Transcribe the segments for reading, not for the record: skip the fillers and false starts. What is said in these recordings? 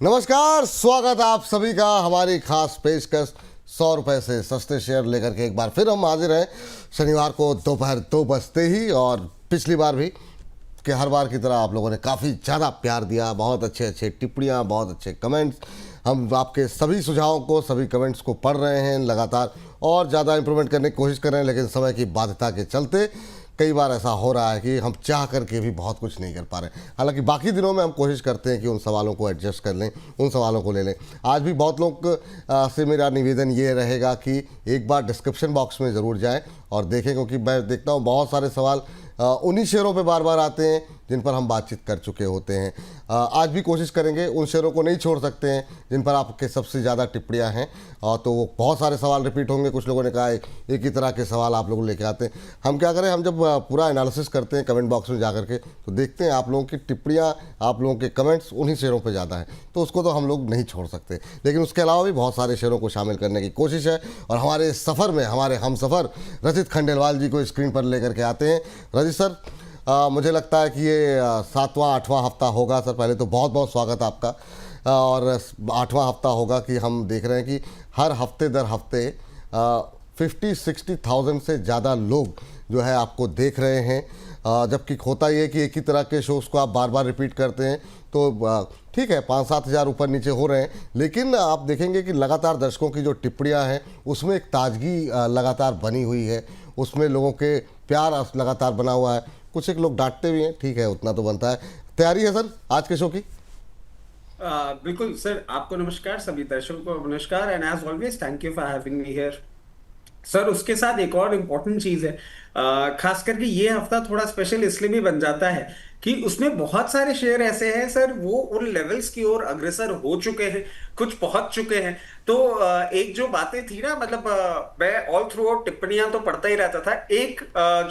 नमस्कार, स्वागत है आप सभी का हमारी खास पेशकश 100 रुपए से सस्ते शेयर लेकर के एक बार फिर हम हाजिर हैं शनिवार को दोपहर 2 बजते ही। और पिछली बार भी कि हर बार की तरह आप लोगों ने काफ़ी ज़्यादा प्यार दिया, बहुत अच्छे अच्छे टिप्पणियाँ, बहुत अच्छे कमेंट्स। हम आपके सभी सुझावों को, सभी कमेंट्स को पढ़ रहे हैं लगातार और ज़्यादा इंप्रूवमेंट करने की कोशिश कर रहे हैं, लेकिन समय की बाध्यता के चलते कई बार ऐसा हो रहा है कि हम चाह करके भी बहुत कुछ नहीं कर पा रहे। हालांकि बाकी दिनों में हम कोशिश करते हैं कि उन सवालों को एडजस्ट कर लें, उन सवालों को ले लें। आज भी बहुत लोग से मेरा निवेदन ये रहेगा कि एक बार डिस्क्रिप्शन बॉक्स में ज़रूर जाएं और देखें, क्योंकि मैं देखता हूँ बहुत सारे सवाल उन्हीं शेयरों पे बार बार आते हैं जिन पर हम बातचीत कर चुके होते हैं। आज भी कोशिश करेंगे, उन शेयरों को नहीं छोड़ सकते हैं जिन पर आपके सबसे ज़्यादा टिप्पणियां हैं। तो वो बहुत सारे सवाल रिपीट होंगे। कुछ लोगों ने कहा एक ही तरह के सवाल आप लोग लेके आते हैं। हम क्या करें, हम जब पूरा एनालिसिस करते हैं कमेंट बॉक्स में जा करके, तो देखते हैं आप लोगों की टिप्पणियाँ, आप लोगों के कमेंट्स उन्हीं शेयरों पर ज़्यादा हैं, तो उसको तो हम लोग नहीं छोड़ सकते। लेकिन उसके अलावा भी बहुत सारे शेयरों को शामिल करने की कोशिश है। और हमारे सफ़र में हमारे हम सफ़र रजित खंडेलवाल जी को स्क्रीन पर लेकर के आते हैं। रजित सर, मुझे लगता है कि ये 7वां 8वां हफ्ता होगा। सर पहले तो बहुत बहुत स्वागत आपका। और 8वां हफ्ता होगा कि हम देख रहे हैं कि हर हफ्ते दर हफ्ते 50-60,000 से ज़्यादा लोग जो है आपको देख रहे हैं। जबकि होता ये कि एक ही तरह के शोज़ को आप बार बार रिपीट करते हैं तो ठीक है, 5-7 हज़ार ऊपर नीचे हो रहे हैं, लेकिन आप देखेंगे कि लगातार दर्शकों की जो टिप्पणियाँ हैं उसमें एक ताजगी लगातार बनी हुई है, उसमें लोगों के प्यार लगातार बना हुआ है। कुछ एक लोग डांटते भी हैं, ठीक है, उतना तो बनता है। तैयारी है सर आज के शो की? बिल्कुल सर, आपको नमस्कार, सभी दर्शकों को नमस्कार and as always thank you for having me here. Sir उसके साथ एक और इम्पोर्टेंट चीज है, खास करके ये हफ्ता थोड़ा स्पेशल इसलिए भी बन जाता है कि उसमें बहुत सारे शेयर ऐसे हैं सर, वो उन लेवल्स की ओर अग्रसर हो चुके हैं, कुछ पहुंच चुके हैं। तो एक जो बातें थी ना, मतलब मैं ऑल थ्रू आउट टिप्पणियां तो पढ़ता ही रहता था। एक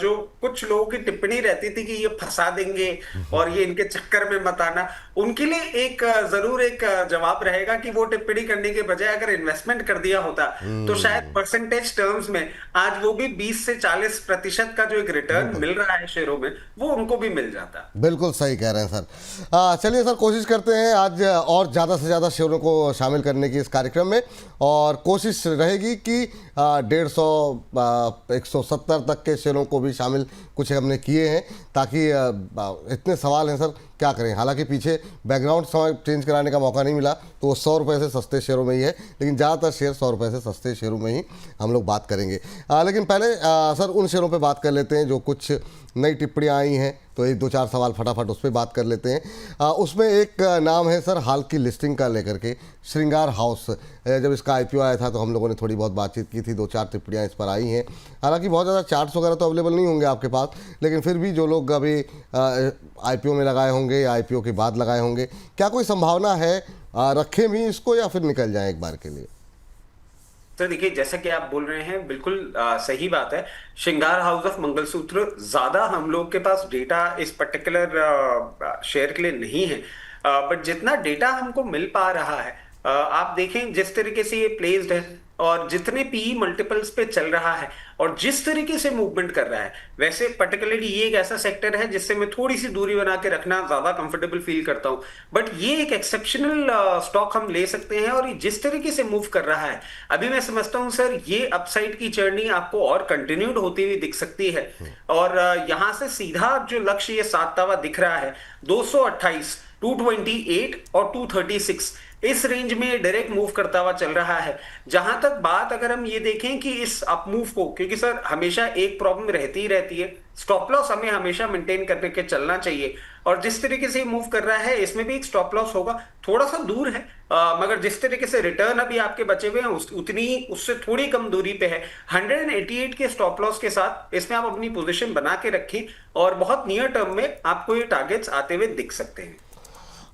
जो कुछ लोगों की टिप्पणी रहती थी कि ये फंसा देंगे और ये इनके चक्कर में मत आना, उनके लिए एक जरूर एक जवाब रहेगा कि वो टिप्पणी करने के बजाय अगर इन्वेस्टमेंट कर दिया होता तो शायद परसेंटेज टर्म्स में आज वो भी 20 से 40% का जो एक रिटर्न मिल रहा है शेयरों में, वो उनको भी मिल जाता। बिल्कुल सही कह रहे हैं सर। चलिए सर, कोशिश करते हैं आज और ज़्यादा से ज़्यादा शेयरों को शामिल करने की इस कार्यक्रम में। और कोशिश रहेगी कि 150 170 तक के शेयरों को भी शामिल कुछ हमने किए हैं, ताकि इतने सवाल हैं सर, क्या करें। हालांकि पीछे बैकग्राउंड समय चेंज कराने का मौका नहीं मिला, तो वो 100 रुपये से सस्ते शेयरों में ही है, लेकिन ज़्यादातर शेयर 100 रुपये से सस्ते शेयरों में ही हम लोग बात करेंगे। लेकिन पहले सर उन शेयरों पे बात कर लेते हैं जो कुछ नई टिप्पणियाँ आई हैं, तो एक दो चार सवाल फटाफट उस पर बात कर लेते हैं। उसमें एक नाम है सर हाल की लिस्टिंग का लेकर के, श्रृंगार हाउस। जब इसका आईपीओ आया था तो हम लोगों ने थोड़ी बहुत बातचीत की थी, 2-4 टिप्पणियाँ इस पर आई हैं। हालांकि बहुत ज़्यादा चार्ट्स वगैरह तो अवेलेबल नहीं होंगे आपके पास, लेकिन फिर भी जो लोग अभी आईपीओ में लगाए होंगे या आईपीओ के बाद लगाए होंगे, क्या कोई संभावना है रखें भी इसको या फिर निकल जाए एक बार के लिए? तो देखिए, जैसा कि आप बोल रहे हैं, बिल्कुल सही बात है। श्रृंगार हाउस ऑफ मंगलसूत्र, ज्यादा हम लोग के पास डेटा इस पर्टिकुलर शेयर के लिए नहीं है, बट जितना डेटा हमको मिल पा रहा है, आप देखें जिस तरीके से ये प्लेस्ड है और जितने पीई मल्टीपल्स पे चल रहा है और जिस तरीके से मूवमेंट कर रहा है, वैसे पर्टिकुलरली ये एक ऐसा सेक्टर है जिससे मैं थोड़ी सी दूरी बना के रखना ज्यादा कंफर्टेबल फील करता हूं। बट ये एक एक्सेप्शनल स्टॉक हम ले सकते हैं और ये जिस तरीके से मूव कर रहा है, अभी मैं समझता हूं सर ये अपसाइड की जर्नी आपको और कंटिन्यूड होती हुई दिख सकती है। और यहां से सीधा जो लक्ष्य ये 7वां दिख रहा है, 228, 228 और 236, इस रेंज में डायरेक्ट मूव करता हुआ चल रहा है। जहां तक बात अगर हम ये देखें कि इस अप मूव को, क्योंकि सर हमेशा एक प्रॉब्लम रहती ही रहती है, स्टॉप लॉस हमें हमेशा मेंटेन करके के चलना चाहिए। और जिस तरीके से मूव कर रहा है इसमें भी एक स्टॉप लॉस होगा, थोड़ा सा दूर है, मगर जिस तरीके से रिटर्न अभी आपके बचे हुए हैं उतनी उससे थोड़ी कम दूरी पे है। 188 के स्टॉप लॉस के साथ इसमें आप अपनी पोजीशन बना के रखें और बहुत नियर टर्म में आपको ये टारगेट्स आते हुए दिख सकते हैं।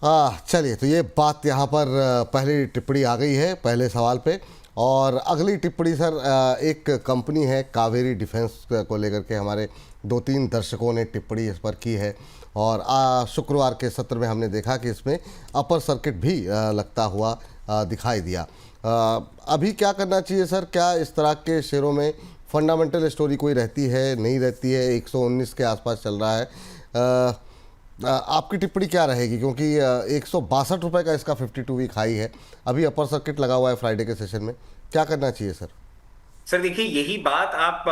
चलिए, तो ये बात यहाँ पर पहली टिप्पणी आ गई है पहले सवाल पे। और अगली टिप्पणी सर, एक कंपनी है कावेरी डिफेंस को लेकर के हमारे 2-3 दर्शकों ने टिप्पणी इस पर की है। और शुक्रवार के सत्र में हमने देखा कि इसमें अपर सर्किट भी लगता हुआ दिखाई दिया। अभी क्या करना चाहिए सर? क्या इस तरह के शेयरों में फंडामेंटल स्टोरी कोई रहती है, नहीं रहती है? 119 के आसपास चल रहा है। आपकी टिप्पणी क्या रहेगी, क्योंकि 162 रुपये का इसका 52 वीक हाई है, अभी अपर सर्किट लगा हुआ है फ्राइडे के सेशन में, क्या करना चाहिए सर? सर देखिए, यही बात आप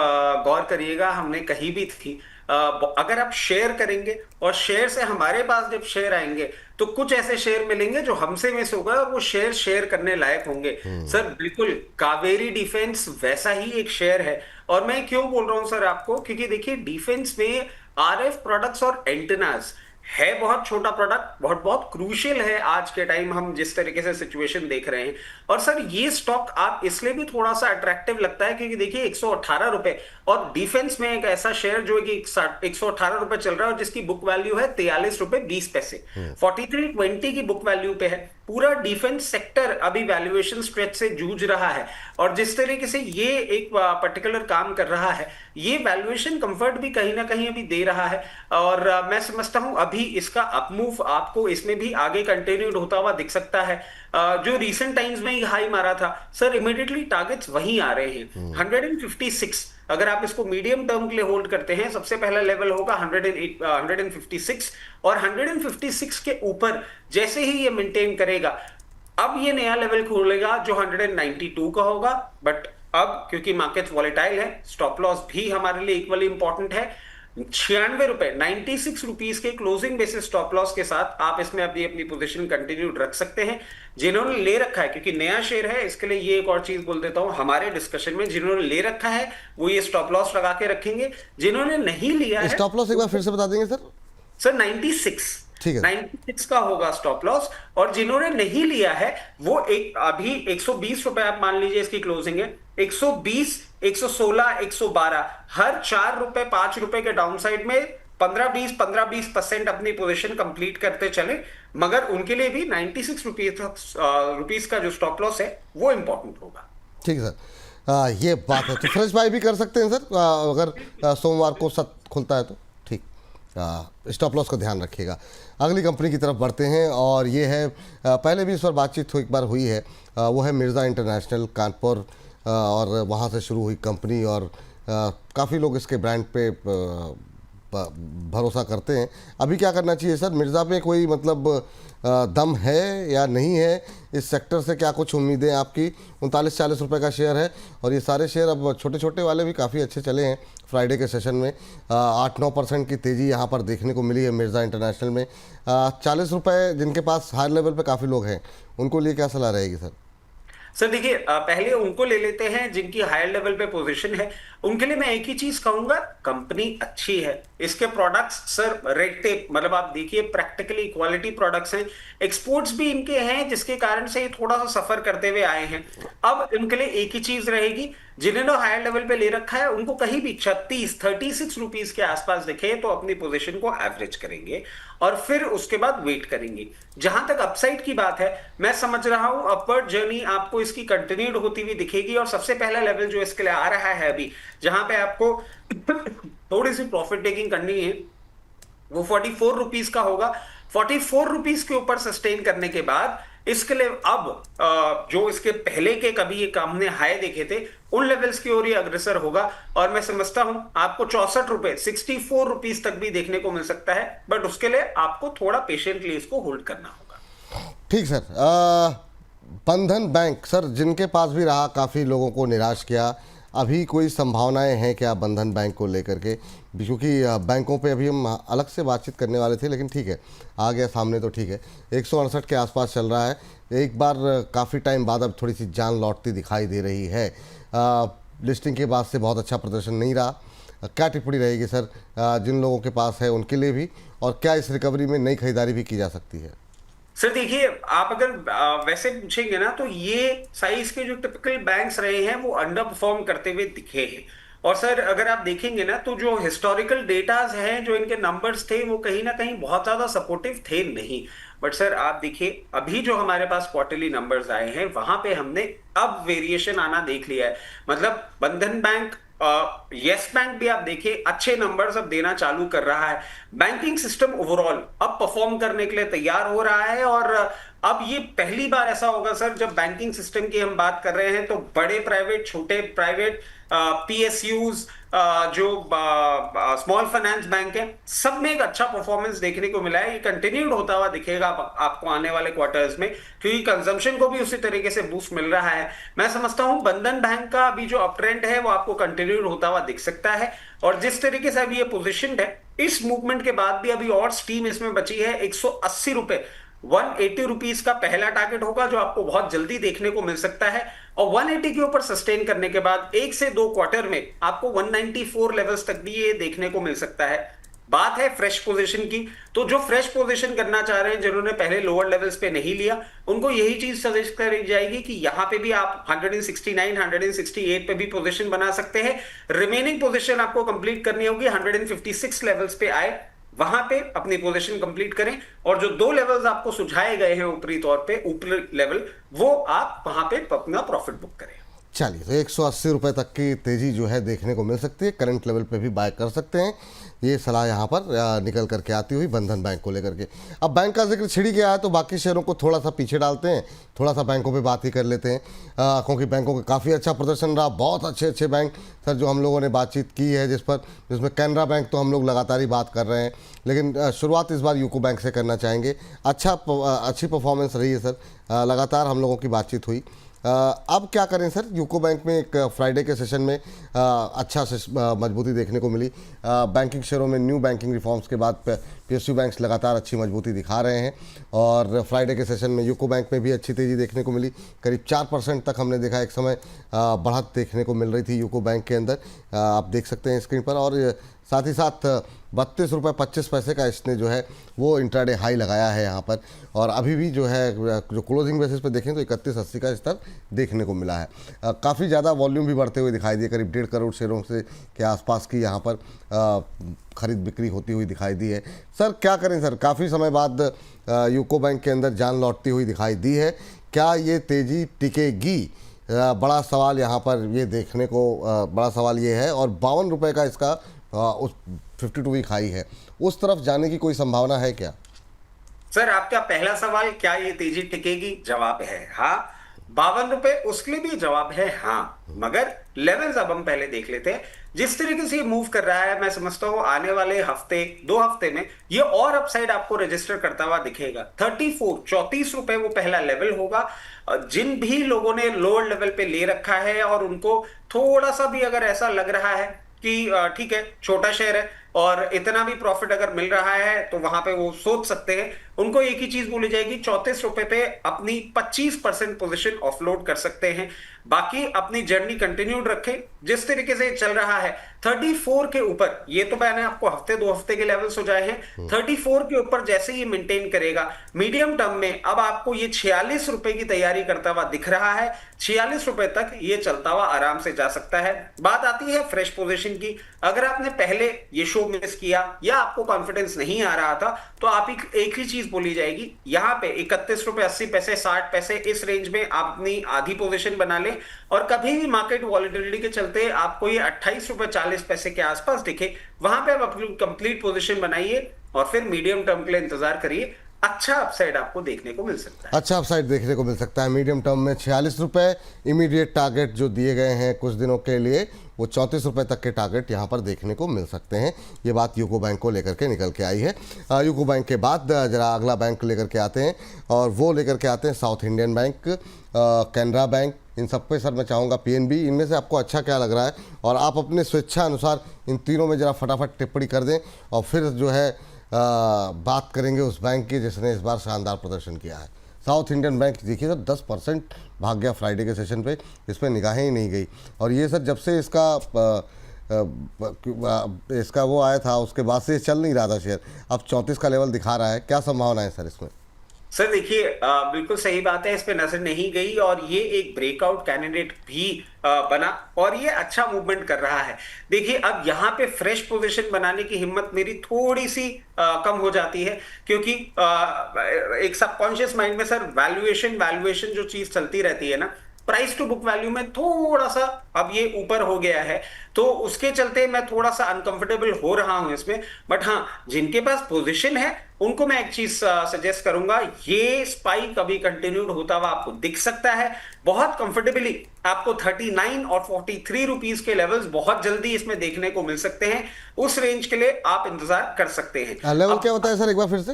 गौर करिएगा, हमने कही भी थी। अगर आप शेयर करेंगे और शेयर से हमारे पास जब शेयर आएंगे तो कुछ ऐसे शेयर मिलेंगे जो हमसे मिस होगा और वो शेयर शेयर करने लायक होंगे। सर बिल्कुल, कावेरी डिफेंस वैसा ही एक शेयर है। और मैं क्यों बोल रहा हूं सर आपको, क्योंकि देखिए डिफेंस में आरएफ प्रोडक्ट्स और एंटेनास है, बहुत छोटा प्रोडक्ट, बहुत बहुत क्रूशियल है आज के टाइम हम जिस तरीके से सिचुएशन देख रहे हैं। और सर ये स्टॉक आप इसलिए भी थोड़ा सा अट्रैक्टिव लगता है क्योंकि देखिए 118 रुपए, और डिफेंस में एक ऐसा शेयर जो है कि 118 रुपए चल रहा है और जिसकी बुक वैल्यू है 43 रुपए 20 पैसे, 43.20 की बुक वैल्यू पे है। पूरा डिफेंस सेक्टर अभी वैल्यूएशन स्ट्रेच से जूझ रहा है, और जिस तरीके से ये एक पर्टिकुलर काम कर रहा है, ये वैल्यूएशन कंफर्ट भी कहीं ना कहीं अभी दे रहा है। और मैं समझता हूं अभी इसका अपमूव आपको इसमें भी आगे कंटिन्यूड होता हुआ दिख सकता है। जो रीसेंट टाइम्स में ही हाई मारा था सर, इमीडिएटली टारगेट्स वहीं आ रहे हैं 156। अगर आप इसको मीडियम टर्म के लिए होल्ड करते हैं, सबसे पहला लेवल होगा 156, और 156 के ऊपर जैसे ही ये मेंटेन करेगा, अब ये नया लेवल खोलेगा जो 192 का होगा। बट अब क्योंकि मार्केट वॉलेटाइल है, स्टॉप लॉस भी हमारे लिए इक्वली इंपॉर्टेंट है। 96 रुपए, 96 रुपीज के क्लोजिंग बेसिस स्टॉप लॉस के साथ आप इसमें अभी अपनी पोजीशन कंटिन्यू रख सकते हैं। जिन्होंने ले रखा है, क्योंकि नया शेयर है, इसके लिए ये एक और चीज बोल देता हूं, हमारे डिस्कशन में जिन्होंने ले रखा है वो ये स्टॉप लॉस लगा के रखेंगे। जिन्होंने नहीं लिया है, स्टॉप लॉस एक बार फिर से बता देंगे सर? सर 96, ठीक है। 96 का होगा स्टॉप लॉस। और जिन्होंने नहीं लिया है वो एक अभी 120 रुपए आप मान लीजिए इसकी क्लोजिंग है, 120, 116, 112, हर 4 रुपए 5 रुपए के डाउन साइड में 15-20% अपनी पोजीशन कंप्लीट करते चले। मगर उनके लिए भी 96 रुपीस का जो स्टॉप लॉस है वो इंपॉर्टेंट होगा। ठीक है सर, ये बात है। तो फ्रेश बाय भी कर सकते हैं सर, अगर सोमवार को सत खुलता है तो। ठीक, स्टॉप लॉस का ध्यान रखिएगा। अगली कंपनी की तरफ बढ़ते हैं, और ये है, पहले भी इस पर बातचीत एक बार हुई है, वो है मिर्ज़ा इंटरनेशनल कानपुर, और वहाँ से शुरू हुई कंपनी, और काफ़ी लोग इसके ब्रांड पे भरोसा करते हैं। अभी क्या करना चाहिए सर? मिर्ज़ा पे कोई मतलब दम है या नहीं है? इस सेक्टर से क्या कुछ उम्मीदें आपकी? 39-40 रुपये का शेयर है, और ये सारे शेयर अब छोटे छोटे वाले भी काफ़ी अच्छे चले हैं फ्राइडे के सेशन में। 8-9% की तेज़ी यहाँ पर देखने को मिली है मिर्ज़ा इंटरनेशनल में। 40 रुपये जिनके पास हायर लेवल पे काफ़ी लोग हैं, उनको लिए क्या सलाह रहेगी सर? सर देखिए, पहले उनको ले लेते हैं जिनकी हायर लेवल पे पोजीशन है। उनके लिए मैं एक ही चीज कहूंगा, कंपनी अच्छी है, इसके प्रोडक्ट्स सर रेड टेप, मतलब आप देखिए प्रैक्टिकली क्वालिटी प्रोडक्ट्स हैं, एक्सपोर्ट्स भी इनके हैं, जिसके कारण से ये थोड़ा सा सफर करते हुए आए हैं। अब इनके लिए एक ही चीज रहेगी, जिन्होंने हायर लेवल पे ले रखा है उनको कहीं भी 36 रुपीस के आसपास दिखे तो अपनी पोजीशन को एवरेज करेंगे, और फिर उसके बाद वेट करेंगे। जहां तक अपसाइड की बात है, मैं समझ रहा हूं अपवर्ड जर्नी आपको इसकी कंटिन्यूड होती हुई दिखेगी, और सबसे पहला लेवल जो इसके लिए आ रहा है अभी, जहां पे आपको थोड़ी सी प्रॉफिट टेकिंग करनी है, वो 44 रुपीस का होगा। 44 रुपीस के ऊपर सस्टेन करने के बाद इसके लिए अब जो इसके पहले के कभी एक हमने हाई देखे थे, उन लेवल्स की ओर ही अग्रसर होगा, और मैं समझता हूं आपको 64 रुपए, 64 रुपीस तक भी देखने को मिल सकता है। बट उसके लिए आपको थोड़ा पेशेंटली इसको होल्ड करना होगा। ठीक सर, बंधन बैंक सर, जिनके पास भी रहा, काफ़ी लोगों को निराश किया, अभी कोई संभावनाएं हैं क्या बंधन बैंक को लेकर के? क्योंकि बैंकों पे अभी हम अलग से बातचीत करने वाले थे, लेकिन ठीक है, आ गया सामने तो ठीक है। 168 के आसपास चल रहा है, एक बार काफ़ी टाइम बाद अब थोड़ी सी जान लौटती दिखाई दे रही है। लिस्टिंग के बाद से बहुत अच्छा प्रदर्शन नहीं रहा। क्या टिप्पणी रहेगी सर, जिन लोगों के पास है उनके लिए भी, और क्या इस रिकवरी में नई खरीदारी भी की जा सकती है? सर देखिए, आप अगर वैसे पूछेंगे ना तो ये साइज के जो टिपिकल बैंक्स रहे हैं वो अंडर परफॉर्म करते हुए दिखे हैं। और सर अगर आप देखेंगे ना तो जो हिस्टोरिकल डेटाज हैं, जो इनके नंबर्स थे, वो कहीं ना कहीं बहुत ज्यादा सपोर्टिव थे नहीं। बट सर आप देखिए, अभी जो हमारे पास क्वार्टरली नंबर्स आए हैं वहां पे हमने अब वेरिएशन आना देख लिया है। मतलब बंधन बैंक, यस बैंक भी आप देखिए अच्छे नंबर्स अब देना चालू कर रहा है। बैंकिंग सिस्टम ओवरऑल अब परफॉर्म करने के लिए तैयार हो रहा है, और अब ये पहली बार ऐसा होगा सर, जब बैंकिंग सिस्टम की हम बात कर रहे हैं तो बड़े प्राइवेट, छोटे प्राइवेट, पीएसयूज, जो स्मॉल फाइनेंस बैंक है, सब में एक अच्छा परफॉर्मेंस देखने को मिला है। ये कंटिन्यूड होता हुआ दिखेगा आपको आने वाले क्वार्टर्स में, क्योंकि कंजम्पशन को भी उसी तरीके से बूस्ट मिल रहा है। मैं समझता हूं बंधन बैंक का अभी जो अप ट्रेंड है वो आपको कंटिन्यूड होता हुआ दिख सकता है। और जिस तरीके से अभी ये पोजिशन है, इस मूवमेंट के बाद भी अभी और स्टीम इसमें बची है। 180 रुपए, 180 रुपीज का पहला टारगेट होगा जो आपको बहुत जल्दी देखने को मिल सकता है। और 180 के ऊपर सस्टेन करने के बाद 1 से 2 क्वार्टर में आपको 194 लेवल्स तक भी ये देखने को मिल सकता है। बात है फ्रेश पोजीशन की, तो जो फ्रेश पोजीशन करना चाह रहे हैं, जिन्होंने पहले लोअर लेवल्स पे नहीं लिया, उनको यही चीज सजेस्ट करी जाएगी कि यहां पे भी आप 169, 168 पे भी पोजीशन बना सकते हैं। रिमेनिंग पोजीशन आपको कंप्लीट करनी होगी 156 लेवल्स पे आए, वहां पे अपनी पोजीशन कंप्लीट करें। और जो 2 लेवल्स आपको सुझाए गए हैं ऊपरी तौर पे, ऊपरी लेवल, वो आप वहां पे अपना प्रॉफिट बुक करें। चलिए, तो 180 रुपये तक की तेज़ी जो है देखने को मिल सकती है। करंट लेवल पे भी बाय कर सकते हैं। ये सलाह यहाँ पर निकल करके आती हुई बंधन बैंक को लेकर के। अब बैंक का जिक्र छिड़ी गया है तो बाकी शेयरों को थोड़ा सा पीछे डालते हैं, थोड़ा सा बैंकों पे बात ही कर लेते हैं, क्योंकि बैंकों का काफ़ी अच्छा प्रदर्शन रहा। बहुत अच्छे अच्छे बैंक सर जो हम लोगों ने बातचीत की है, जिसमें कैनरा बैंक तो हम लोग लगातार ही बात कर रहे हैं, लेकिन शुरुआत इस बार यूको बैंक से करना चाहेंगे। अच्छी परफॉर्मेंस रही है सर, लगातार हम लोगों की बातचीत हुई। अब क्या करें सर? यूको बैंक में एक फ्राइडे के सेशन में अच्छा से मजबूती देखने को मिली। बैंकिंग शेयरों में न्यू बैंकिंग रिफॉर्म्स के बाद पीएसयू बैंक्स लगातार अच्छी मजबूती दिखा रहे हैं, और फ्राइडे के सेशन में यूको बैंक में भी अच्छी तेज़ी देखने को मिली। करीब 4% तक हमने देखा, एक समय बढ़त देखने को मिल रही थी यूको बैंक के अंदर, आप देख सकते हैं स्क्रीन पर। और साथ ही साथ 32 रुपये 25 पैसे का इसने जो है वो इंट्राडे हाई लगाया है यहाँ पर। और अभी भी जो है जो क्लोजिंग बेसिस पे देखें तो 31.80 का स्तर देखने को मिला है। काफ़ी ज़्यादा वॉल्यूम भी बढ़ते हुए दिखाई दिए, करीब 1.5 करोड़ शेयरों से के आसपास की यहाँ पर खरीद बिक्री होती हुई दिखाई दी है। सर क्या करें सर, काफ़ी समय बाद यूको बैंक के अंदर जान लौटती हुई दिखाई दी है, क्या ये तेज़ी टिकेगी? बड़ा सवाल यहाँ पर ये देखने को बड़ा सवाल ये है। और 52 रुपये का इसका उस 52 वीक हाई है, उस तरफ जाने की कोई संभावना है क्या? सर आपका पहला सवाल, क्या ये तेजी टिकेगी? जवाब है हाँ। 52 रुपए, उसके लिए भी जवाब है हाँ, मगर लेवल्स अब हम पहले देख लेते हैं। जिस तरीके से ये मूव कर रहा है, मैं समझता हूं आने वाले हफ्ते 2 हफ्ते में ये और अपसाइड आपको रजिस्टर करता हुआ दिखेगा। 34 रुपए वो पहला लेवल होगा। जिन भी लोगों ने लोअर लेवल पे ले रखा है और उनको थोड़ा सा भी अगर ऐसा लग रहा है कि ठीक है छोटा शेयर है और इतना भी प्रॉफिट अगर मिल रहा है, तो वहां पे वो सोच सकते हैं, उनको एक ही चीज बोली जाएगी, 34 रुपए पे अपनी 25% पोजीशन ऑफलोड कर सकते हैं। बाकी अपनी जर्नी कंटिन्यूड रखें जिस तरीके से चल रहा है। 34 के ऊपर, ये तो मैंने आपको हफ्ते 2 हफ्ते के लेवल्स हो जाए हैं, 34 के ऊपर जैसे ये मेंटेन करेगा मीडियम टर्म में, अब आपको ये 46 रुपए की तैयारी करता हुआ दिख रहा है। 46 रुपए तक ये चलता हुआ आराम से जा सकता है। बात आती है फ्रेश पोजीशन की। अगर आपने पहले ये शो मिस किया या आपको कॉन्फिडेंस नहीं आ रहा था, तो आप एक ही चीज बोली जाएगी, यहां पे 31 रुपए 80 पैसे 60 पैसे इस रेंज में आप अपनी आधी पोजीशन बना लें। और कभी भी मार्केट वॉलेटिलिटी के चलते आपको ये 28 रुपए 40 पैसे के आसपास दिखे, वहां पे आप अपनी कंप्लीट पोजीशन बनाइए और फिर मीडियम टर्म के लिए इंतजार करिए। अच्छा अपसाइड आपको देखने को मिल सकता है। अच्छा अपसाइड देखने को मिल सकता है मीडियम टर्म में। 46 रुपये इमीडिएट टारगेट जो दिए गए हैं कुछ दिनों के लिए, वो 34 रुपये तक के टारगेट यहाँ पर देखने को मिल सकते हैं। ये बात यूको बैंक को लेकर के निकल के आई है। यूको बैंक के बाद जरा अगला बैंक लेकर के आते हैं, और वो लेकर के आते हैं south Indian bank, Canara bank. इन सब पे सर मैं चाहूँगा पीएनबी, इनमें से आपको अच्छा क्या लग रहा है? और आप अपने स्वेच्छा अनुसार इन तीनों में जरा फटाफट टिप्पणी कर दें, और फिर जो है बात करेंगे उस बैंक की जिसने इस बार शानदार प्रदर्शन किया है। साउथ इंडियन बैंक देखिए सर 10% भाग गया फ्राइडे के सेशन पे, इस पर निगाहें ही नहीं गई। और ये सर जब से इसका वो आया था उसके बाद से चल नहीं रहा था शेयर, अब 34 का लेवल दिखा रहा है। क्या संभावना है सर इसमें? सर देखिए, बिल्कुल सही बात है, इस पे नजर नहीं गई और ये एक ब्रेकआउट कैंडिडेट भी बना और ये अच्छा मूवमेंट कर रहा है। देखिए अब यहाँ पे फ्रेश पोजीशन बनाने की हिम्मत मेरी थोड़ी सी कम हो जाती है, क्योंकि एक सबकॉन्शियस माइंड में सर वैल्यूएशन जो चीज चलती रहती है ना, प्राइस टू बुक वैल्यू में थोड़ा सा अब ये ऊपर हो गया है, तो उसके चलते मैं थोड़ा सा अनकंफर्टेबल हो रहा हूं इसमें। बट हाँ, जिनके पास पोजीशन है उनको मैं एक चीज सजेस्ट करूंगा, ये स्पाइक अभी कंटिन्यूड होता हुआ आपको दिख सकता है बहुत कंफर्टेबली। आपको 39 और 43 रुपीस के लेवल्स बहुत जल्दी इसमें देखने को मिल सकते हैं। उस रेंज के लिए आप इंतजार कर सकते हैं। लेवल अब क्या होता है सर, एक बार फिर से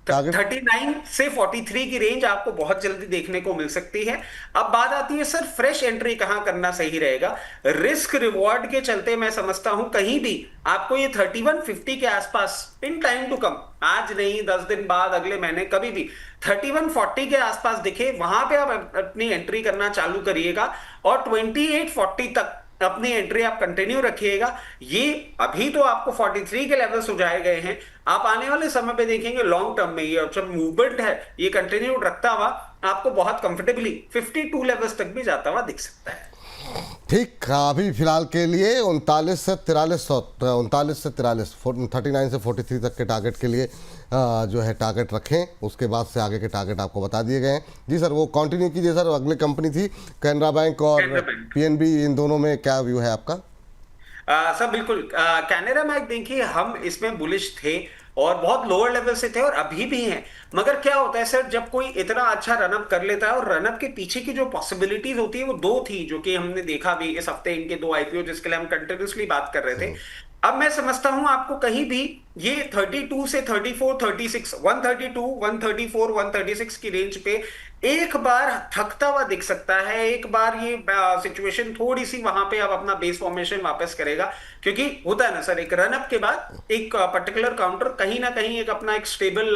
टारगेट? 39 से 43 की रेंज आपको बहुत जल्दी देखने को मिल सकती है। अब बात आती है सर फ्रेश एंट्री कहां करना सही रहेगा। रिस्क रिवॉर्ड के चलते मैं समझता हूं कहीं भी आपको ये 3150 के आसपास इन टाइम टू कम, आज नहीं 10 दिन बाद, अगले महीने, कभी भी 3140 के आसपास दिखे वहां पे आप अपनी एंट्री करना चालू करिएगा और 2840 तक अपनी एंट्री आप कंटिन्यू रखिएगा। ये अभी तो आपको 43 के लेवल सुझाए गए हैं, आप आने वाले समय पे देखेंगे लॉन्ग टर्म में ये जब मूवमेंट है ये कंटिन्यू रखता हुआ आपको बहुत कंफर्टेबली 52 लेवल्स तक भी जाता हुआ दिख सकता है। ठीक, अभी फिलहाल के लिए 39 से 43, 39 से 43 तक के टारगेट के लिए जो है टारगेट रखें। उसके बाद से आगे के टारगेट आपको बता दिए गए हैं। जी सर, वो कंटिन्यू कीजिए सर। अगली कंपनी थी कैनरा बैंक और पीएनबी, इन दोनों में क्या व्यू है आपका? सर बिल्कुल, कैनरा बैंक देखिए हम इसमें बुलिश थे और बहुत लोअर लेवल से थे और अभी भी हैं। मगर क्या होता है सर, जब कोई इतना अच्छा रनअप कर लेता है और रनअप के पीछे की जो पॉसिबिलिटीज होती है वो दो थी, जो कि हमने देखा भी इस हफ्ते इनके दो आईपीओ जिसके लिए हम कंटिन्यूसली बात कर रहे थे। अब मैं समझता हूं आपको कहीं भी ये 32 से 34, 36, 132, 134, 136 की रेंज पे एक बार थकता हुआ दिख सकता है। एक बार ये सिचुएशन थोड़ी सी वहां पे अब अपना बेस फॉर्मेशन वापस करेगा, क्योंकि होता है ना सर, एक रनअप के बाद एक पर्टिकुलर काउंटर कहीं ना कहीं एक अपना एक स्टेबल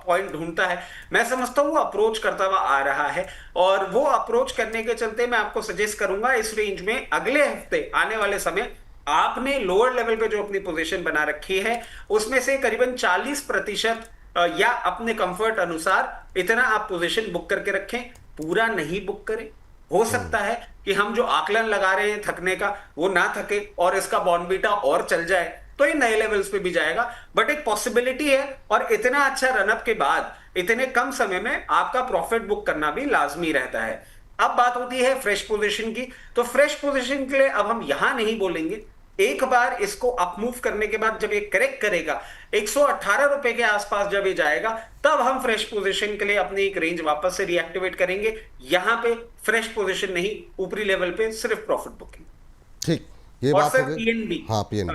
पॉइंट ढूंढता है। मैं समझता हूँ अप्रोच करता हुआ आ रहा है और वो अप्रोच करने के चलते मैं आपको सजेस्ट करूंगा इस रेंज में अगले हफ्ते आने वाले समय आपने लोअर लेवल पे जो अपनी पोजीशन बना रखी है उसमें से करीबन 40% या अपने कंफर्ट अनुसार इतना आप पोजीशन बुक करके रखें, पूरा नहीं बुक करें। हो सकता है कि हम जो आकलन लगा रहे हैं थकने का वो ना थके और इसका बॉन्ड और चल जाए तो ये नए लेवल्स पे भी जाएगा, बट एक पॉसिबिलिटी है। और इतना अच्छा रनअप के बाद इतने कम समय में आपका प्रॉफिट बुक करना भी लाजमी रहता है। अब बात होती है फ्रेश पोजीशन की, तो फ्रेश पोजीशन के लिए अब हम यहां नहीं बोलेंगे। एक बार इसको अपमूव करने के बाद जब ये करेक्ट करेगा 118 रुपए के आसपास जब ये जाएगा तब हम फ्रेश पोजीशन के लिए अपनी एक रेंज वापस से रिएक्टिवेट करेंगे। यहां पे फ्रेश पोजीशन नहीं, ऊपरी लेवल पे सिर्फ प्रॉफिट बुकिंग। ठीक, ये और बात सर हो गई। पीएनबी, हाँ, पीएनबी।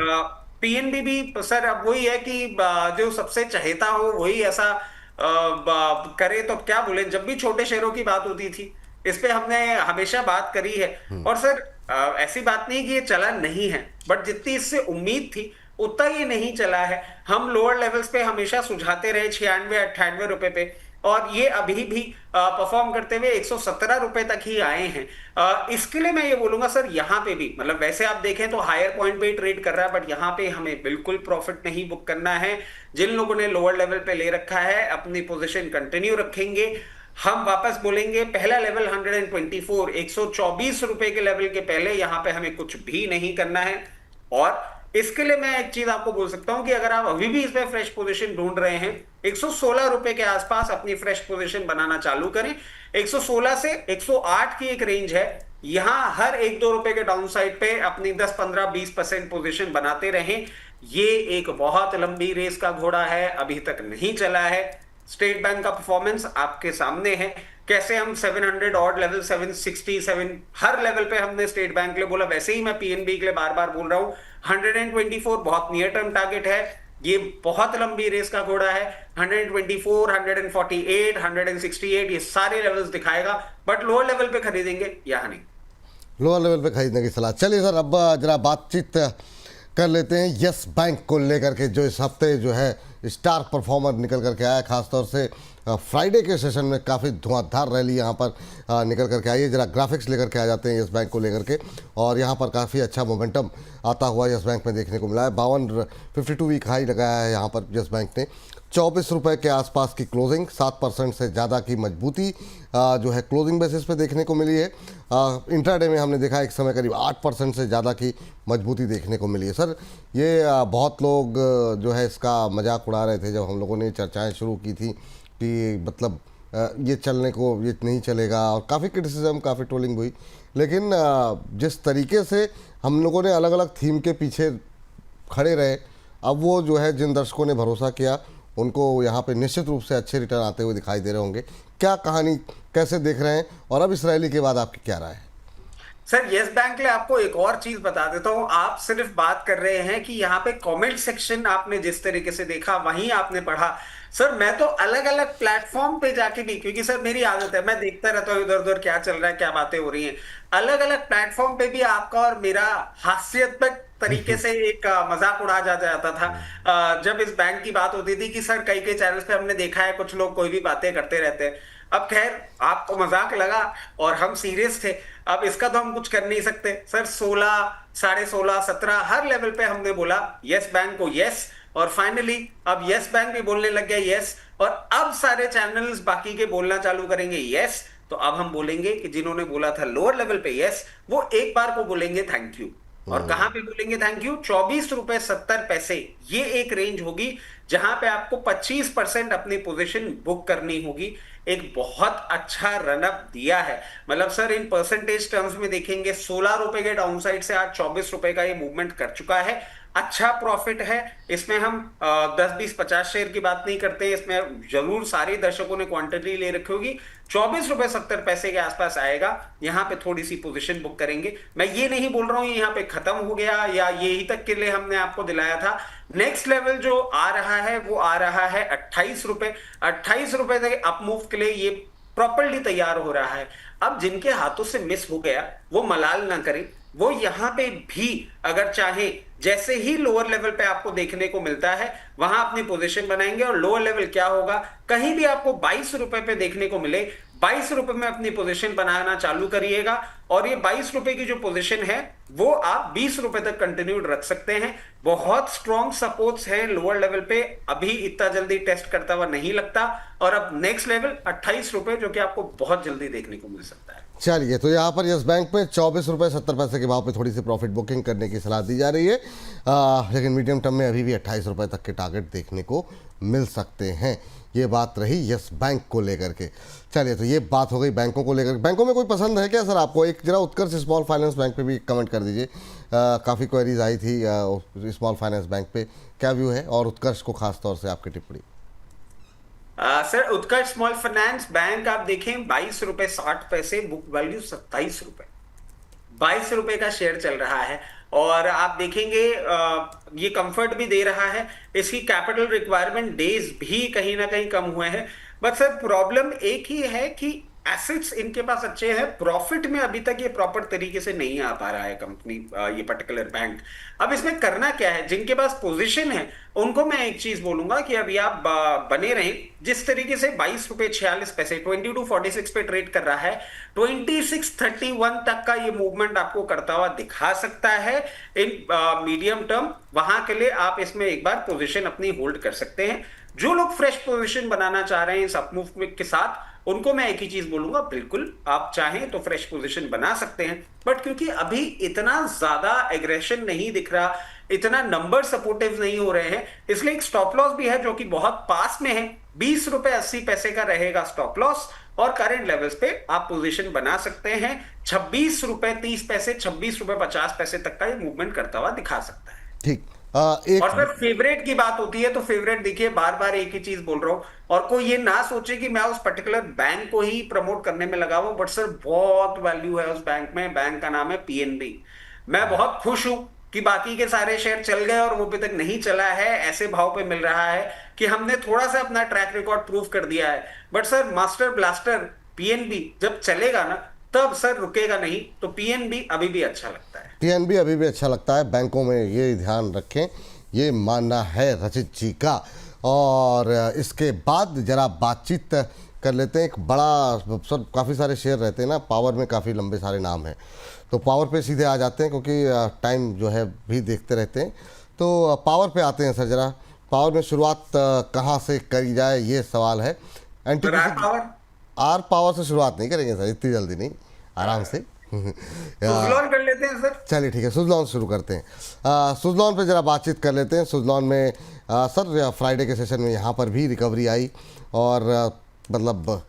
पीएनबी भी सर अब वही है कि जो सबसे चहेता हो वही ऐसा करे तो क्या बोले। जब भी छोटे शेयरों की बात होती थी इस पे हमने हमेशा बात करी है और सर ऐसी बात नहीं कि ये चला नहीं है, बट जितनी इससे उम्मीद थी उतना ये नहीं चला है। हम लोअर लेवल्स पे हमेशा सुझाते रहे 96-98 रुपए पे और ये अभी भी परफॉर्म करते हुए 117 रुपए तक ही आए हैं। इसके लिए मैं ये बोलूंगा सर यहाँ पे भी, मतलब वैसे आप देखें तो हायर पॉइंट पे ही ट्रेड कर रहा है, बट यहाँ पे हमें बिल्कुल प्रॉफिट नहीं बुक करना है। जिन लोगों ने लोअर लेवल पे ले रखा है अपनी पोजीशन कंटिन्यू रखेंगे। हम वापस बोलेंगे पहला लेवल 124, 124 रुपए के लेवल के पहले यहां पे हमें कुछ भी नहीं करना है। और इसके लिए मैं एक चीज आपको बोल सकता हूं कि अगर आप अभी भी इस पे फ्रेश पोजीशन ढूंढ रहे हैं 116 रुपए के आसपास अपनी फ्रेश पोजीशन बनाना चालू करें। 116 से 108 की एक रेंज है, यहां हर 1-2 रुपए के डाउन साइड पे अपनी 10, 15, 20% पोजीशन बनाते रहें। ये एक बहुत लंबी रेस का घोड़ा है, अभी तक नहीं चला है। स्टेट बैंक का परफॉर्मेंस आपके सामने है, कैसे हम 700 ऑड लेवल, 767 हर लेवल पे हमने स्टेट बैंक के लिए बोला, वैसे ही मैं पीएनबी के लिए बार बार बोल रहा हूं 124 बहुत नियर टर्म टारगेट है। ये बहुत लंबी रेस का घोड़ा है। 124, 148, 168 ये सारे लेवल्स दिखाएगा, बट लोअर लेवल पे खरीदेंगे यहां नहीं। लोअर लेवल पे खरीदने की सलाह। चलिए सर, अब जरा बातचीत कर लेते हैं यस बैंक को लेकर के, जो इस हफ्ते जो है स्टार परफॉर्मर निकल करके आया। खासतौर से फ्राइडे के सेशन में काफ़ी धुआंधार रैली यहाँ पर निकल करके आई है। जरा ग्राफिक्स लेकर के आ जाते हैं यस बैंक को लेकर के, और यहाँ पर काफ़ी अच्छा मोमेंटम आता हुआ यस बैंक में देखने को मिला है। 52 वीक हाई लगाया है यहाँ पर यस बैंक ने। 24 रुपये के आसपास की क्लोजिंग, 7% से ज़्यादा की मजबूती जो है क्लोजिंग बेसिस पे देखने को मिली है। इंट्राडे में हमने देखा एक समय करीब 8% से ज़्यादा की मजबूती देखने को मिली है। सर, ये बहुत लोग जो है इसका मजाक उड़ा रहे थे जब हम लोगों ने चर्चाएं शुरू की थी कि मतलब ये चलने को ये नहीं चलेगा, और काफ़ी क्रिटिसिज्म, काफ़ी ट्रोलिंग हुई। लेकिन जिस तरीके से हम लोगों ने अलग अलग थीम के पीछे खड़े रहे, अब वो जो है जिन दर्शकों ने भरोसा किया उनको यहाँ पे निश्चित रूप से अच्छे रिटर्न आते हुए दिखाई दे रहे होंगे। क्या कहानी, कैसे देख रहे हैं, और अब इस रैली के बाद आपकी क्या राय है? सर यस बैंक के लिए आपको एक और चीज बता देता हूं। आप सिर्फ बात कर रहे हैं कि यहाँ पे कमेंट सेक्शन आपने जिस तरीके से देखा वहीं आपने पढ़ा। सर मैं तो अलग अलग प्लेटफॉर्म पे जाके भी, क्योंकि सर मेरी आदत है, मैं देखता रहता हूँ इधर उधर क्या चल रहा है, क्या बातें हो रही हैं। अलग अलग प्लेटफॉर्म पे भी आपका और मेरा हास्यात्मक तरीके से एक मजाक उड़ा जाता था। जब इस बैंक की बात होती थी कि सर कई कई चैनल्स पे हमने देखा है कुछ लोग कोई भी बातें करते रहते हैं। अब खैर आपको मजाक लगा और हम सीरियस थे, अब इसका तो हम कुछ कर नहीं सकते। सर 16, 16.5, 17 हर लेवल पे हमने बोला यस बैंक को यस, और फाइनली अब यस बैंक भी बोलने लग गया यस, और अब सारे चैनल्स बाकी के बोलना चालू करेंगे यस। तो अब हम बोलेंगे कि जिन्होंने बोला था लोअर लेवल पे यस, वो एक बार को बोलेंगे थैंक यू। और कहां पे बोलेंगे थैंक यू? 24.70 रुपए, ये एक रेंज होगी जहां पे आपको 25% अपनी पोजीशन बुक करनी होगी। एक बहुत अच्छा रनअप दिया है, मतलब सर इन परसेंटेज टर्म्स में देखेंगे 16 रुपए के डाउनसाइड से आज 24 रुपए का ये मूवमेंट कर चुका है। अच्छा प्रॉफिट है इसमें। हम 10, 20, 50 शेयर की बात नहीं करते, इसमें जरूर सारे दर्शकों ने क्वांटिटी ले रखी होगी। 24.70 रुपए के आसपास आएगा, यहां पे थोड़ी सी पोजीशन बुक करेंगे। मैं ये नहीं बोल रहा हूं यहां पे खत्म हो गया या यही तक के लिए हमने आपको दिलाया था। नेक्स्ट लेवल जो आ रहा है वो आ रहा है 28 रुपए। 28 रुपए तक अप मूव के लिए ये प्रॉपरली तैयार हो रहा है। अब जिनके हाथों से मिस हो गया वो मलाल ना करें, वो यहां पे भी अगर चाहे जैसे ही लोअर लेवल पे आपको देखने को मिलता है वहां अपनी पोजीशन बनाएंगे। और लोअर लेवल क्या होगा, कहीं भी आपको 22 रुपए पे देखने को मिले, 22 रुपए में अपनी पोजीशन बनाना चालू करिएगा। और ये 22 रुपए की जो पोजीशन है वो आप 20 रुपए तक कंटिन्यूड रख सकते हैं। बहुत स्ट्रॉन्ग सपोर्ट्स हैं लोअर लेवल पे, अभी इतना जल्दी टेस्ट करता हुआ नहीं लगता। और अब नेक्स्ट लेवल 28 रुपए, जो कि आपको बहुत जल्दी देखने को मिल सकता है। चलिए, तो यहाँ पर यस बैंक में 24.70 रुपए के भाव पे थोड़ी सी प्रॉफिट बुकिंग करने की सलाह दी जा रही है, लेकिन मीडियम टर्म में अभी भी 28 रुपए तक के टारगेट देखने को मिल सकते हैं। ये बात रही यस बैंक को लेकर के। चलिए, तो ये बात हो गई बैंकों को लेकर। बैंकों में कोई पसंद है क्या सर आपको? एक जरा उत्कर्ष स्मॉल फाइनेंस बैंक पे भी कमेंट कर दीजिए। काफ़ी क्वेरीज आई थी स्मॉल फाइनेंस बैंक पे, क्या व्यू है, और उत्कर्ष को खास तौर से आपकी टिप्पणी। सर उत्कर्ष स्मॉल फाइनेंस बैंक आप देखें 22.60 रुपए, बुक वैल्यू 27 रुपए, 22 रुपए का शेयर चल रहा है। और आप देखेंगे ये कंफर्ट भी दे रहा है, इसकी कैपिटल रिक्वायरमेंट डेज भी कहीं ना कहीं कम हुए हैं। बट सर प्रॉब्लम एक ही है कि एसेट्स इनके पास अच्छे हैं, प्रॉफिट में अभी तक ये प्रॉपर तरीके से नहीं आ पा रहा है कंपनी, ये पर्टिकुलर बैंक। अब इसमें करना क्या है, जिनके पास पोजीशन है उनको मैं एक चीज बोलूंगा कि अभी आप बने रहें। जिस तरीके से 22.46 रुपए 22.46 पे ट्रेड कर रहा है, 26.31 तक का ये मूवमेंट आपको करता हुआ दिखा सकता है इन मीडियम टर्म। वहां के लिए आप इसमें एक बार पोजीशन अपनी होल्ड कर सकते हैं। जो लोग फ्रेश पोजीशन बनाना चाह रहे हैं इस अपमूव के साथ, उनको मैं एक ही चीज बोलूंगा, बिल्कुल आप चाहें तो फ्रेश पोजीशन बना सकते हैं। बट क्योंकि अभी इतना ज्यादा एग्रेशन नहीं दिख रहा, इतना नंबर सपोर्टिव नहीं हो रहे हैं, इसलिए एक स्टॉप लॉस भी है जो कि बहुत पास में है। 20.80 रुपए का रहेगा स्टॉप लॉस, और करंट लेवल्स पे आप पोजीशन बना सकते हैं। 26.30 रुपए, 26.50 रुपए तक का ये मूवमेंट करता हुआ दिखा सकता है। ठीक। और फिर फेवरेट की बात होती है तो फेवरेट देखिए, बार बार एक ही चीज बोल रहा हूं, और कोई ये ना सोचे कि मैं उस पर्टिकुलर बैंक को ही प्रमोट करने में लगा हुआ, बट सर बहुत वैल्यू है उस बैंक में। बैंक का नाम है पीएनबी। मैं बहुत खुश हूं कि बाकी के सारे शेयर चल गए और वो अभी तक नहीं चला है, ऐसे भाव पे मिल रहा है कि हमने थोड़ा सा अपना ट्रैक रिकॉर्ड प्रूव कर दिया है। But sir master blaster PNB जब चलेगा ना, तब सर रुकेगा नहीं। तो पीएनबी अभी भी अच्छा लगता है। पीएनबी अभी भी अच्छा लगता है। बैंकों में ये ध्यान रखें, ये मानना है रचित जी का। और इसके बाद जरा बातचीत कर लेते हैं। एक बड़ा सर, काफ़ी सारे शेयर रहते हैं ना, पावर में काफ़ी लंबे सारे नाम हैं, तो पावर पे सीधे आ जाते हैं क्योंकि टाइम जो है भी देखते रहते हैं। तो पावर पे आते हैं सर। जरा पावर में शुरुआत कहाँ से करी जाए, ये सवाल है। आर पावर से शुरुआत नहीं करेंगे सर, इतनी जल्दी नहीं, आराम से सुजलॉन कर लेते हैं सर। चलिए ठीक है, सुजलॉन शुरू करते हैं। सुजलॉन पे जरा बातचीत कर लेते हैं। सुजलॉन में सर फ्राइडे के सेशन में यहाँ पर भी रिकवरी आई, और मतलब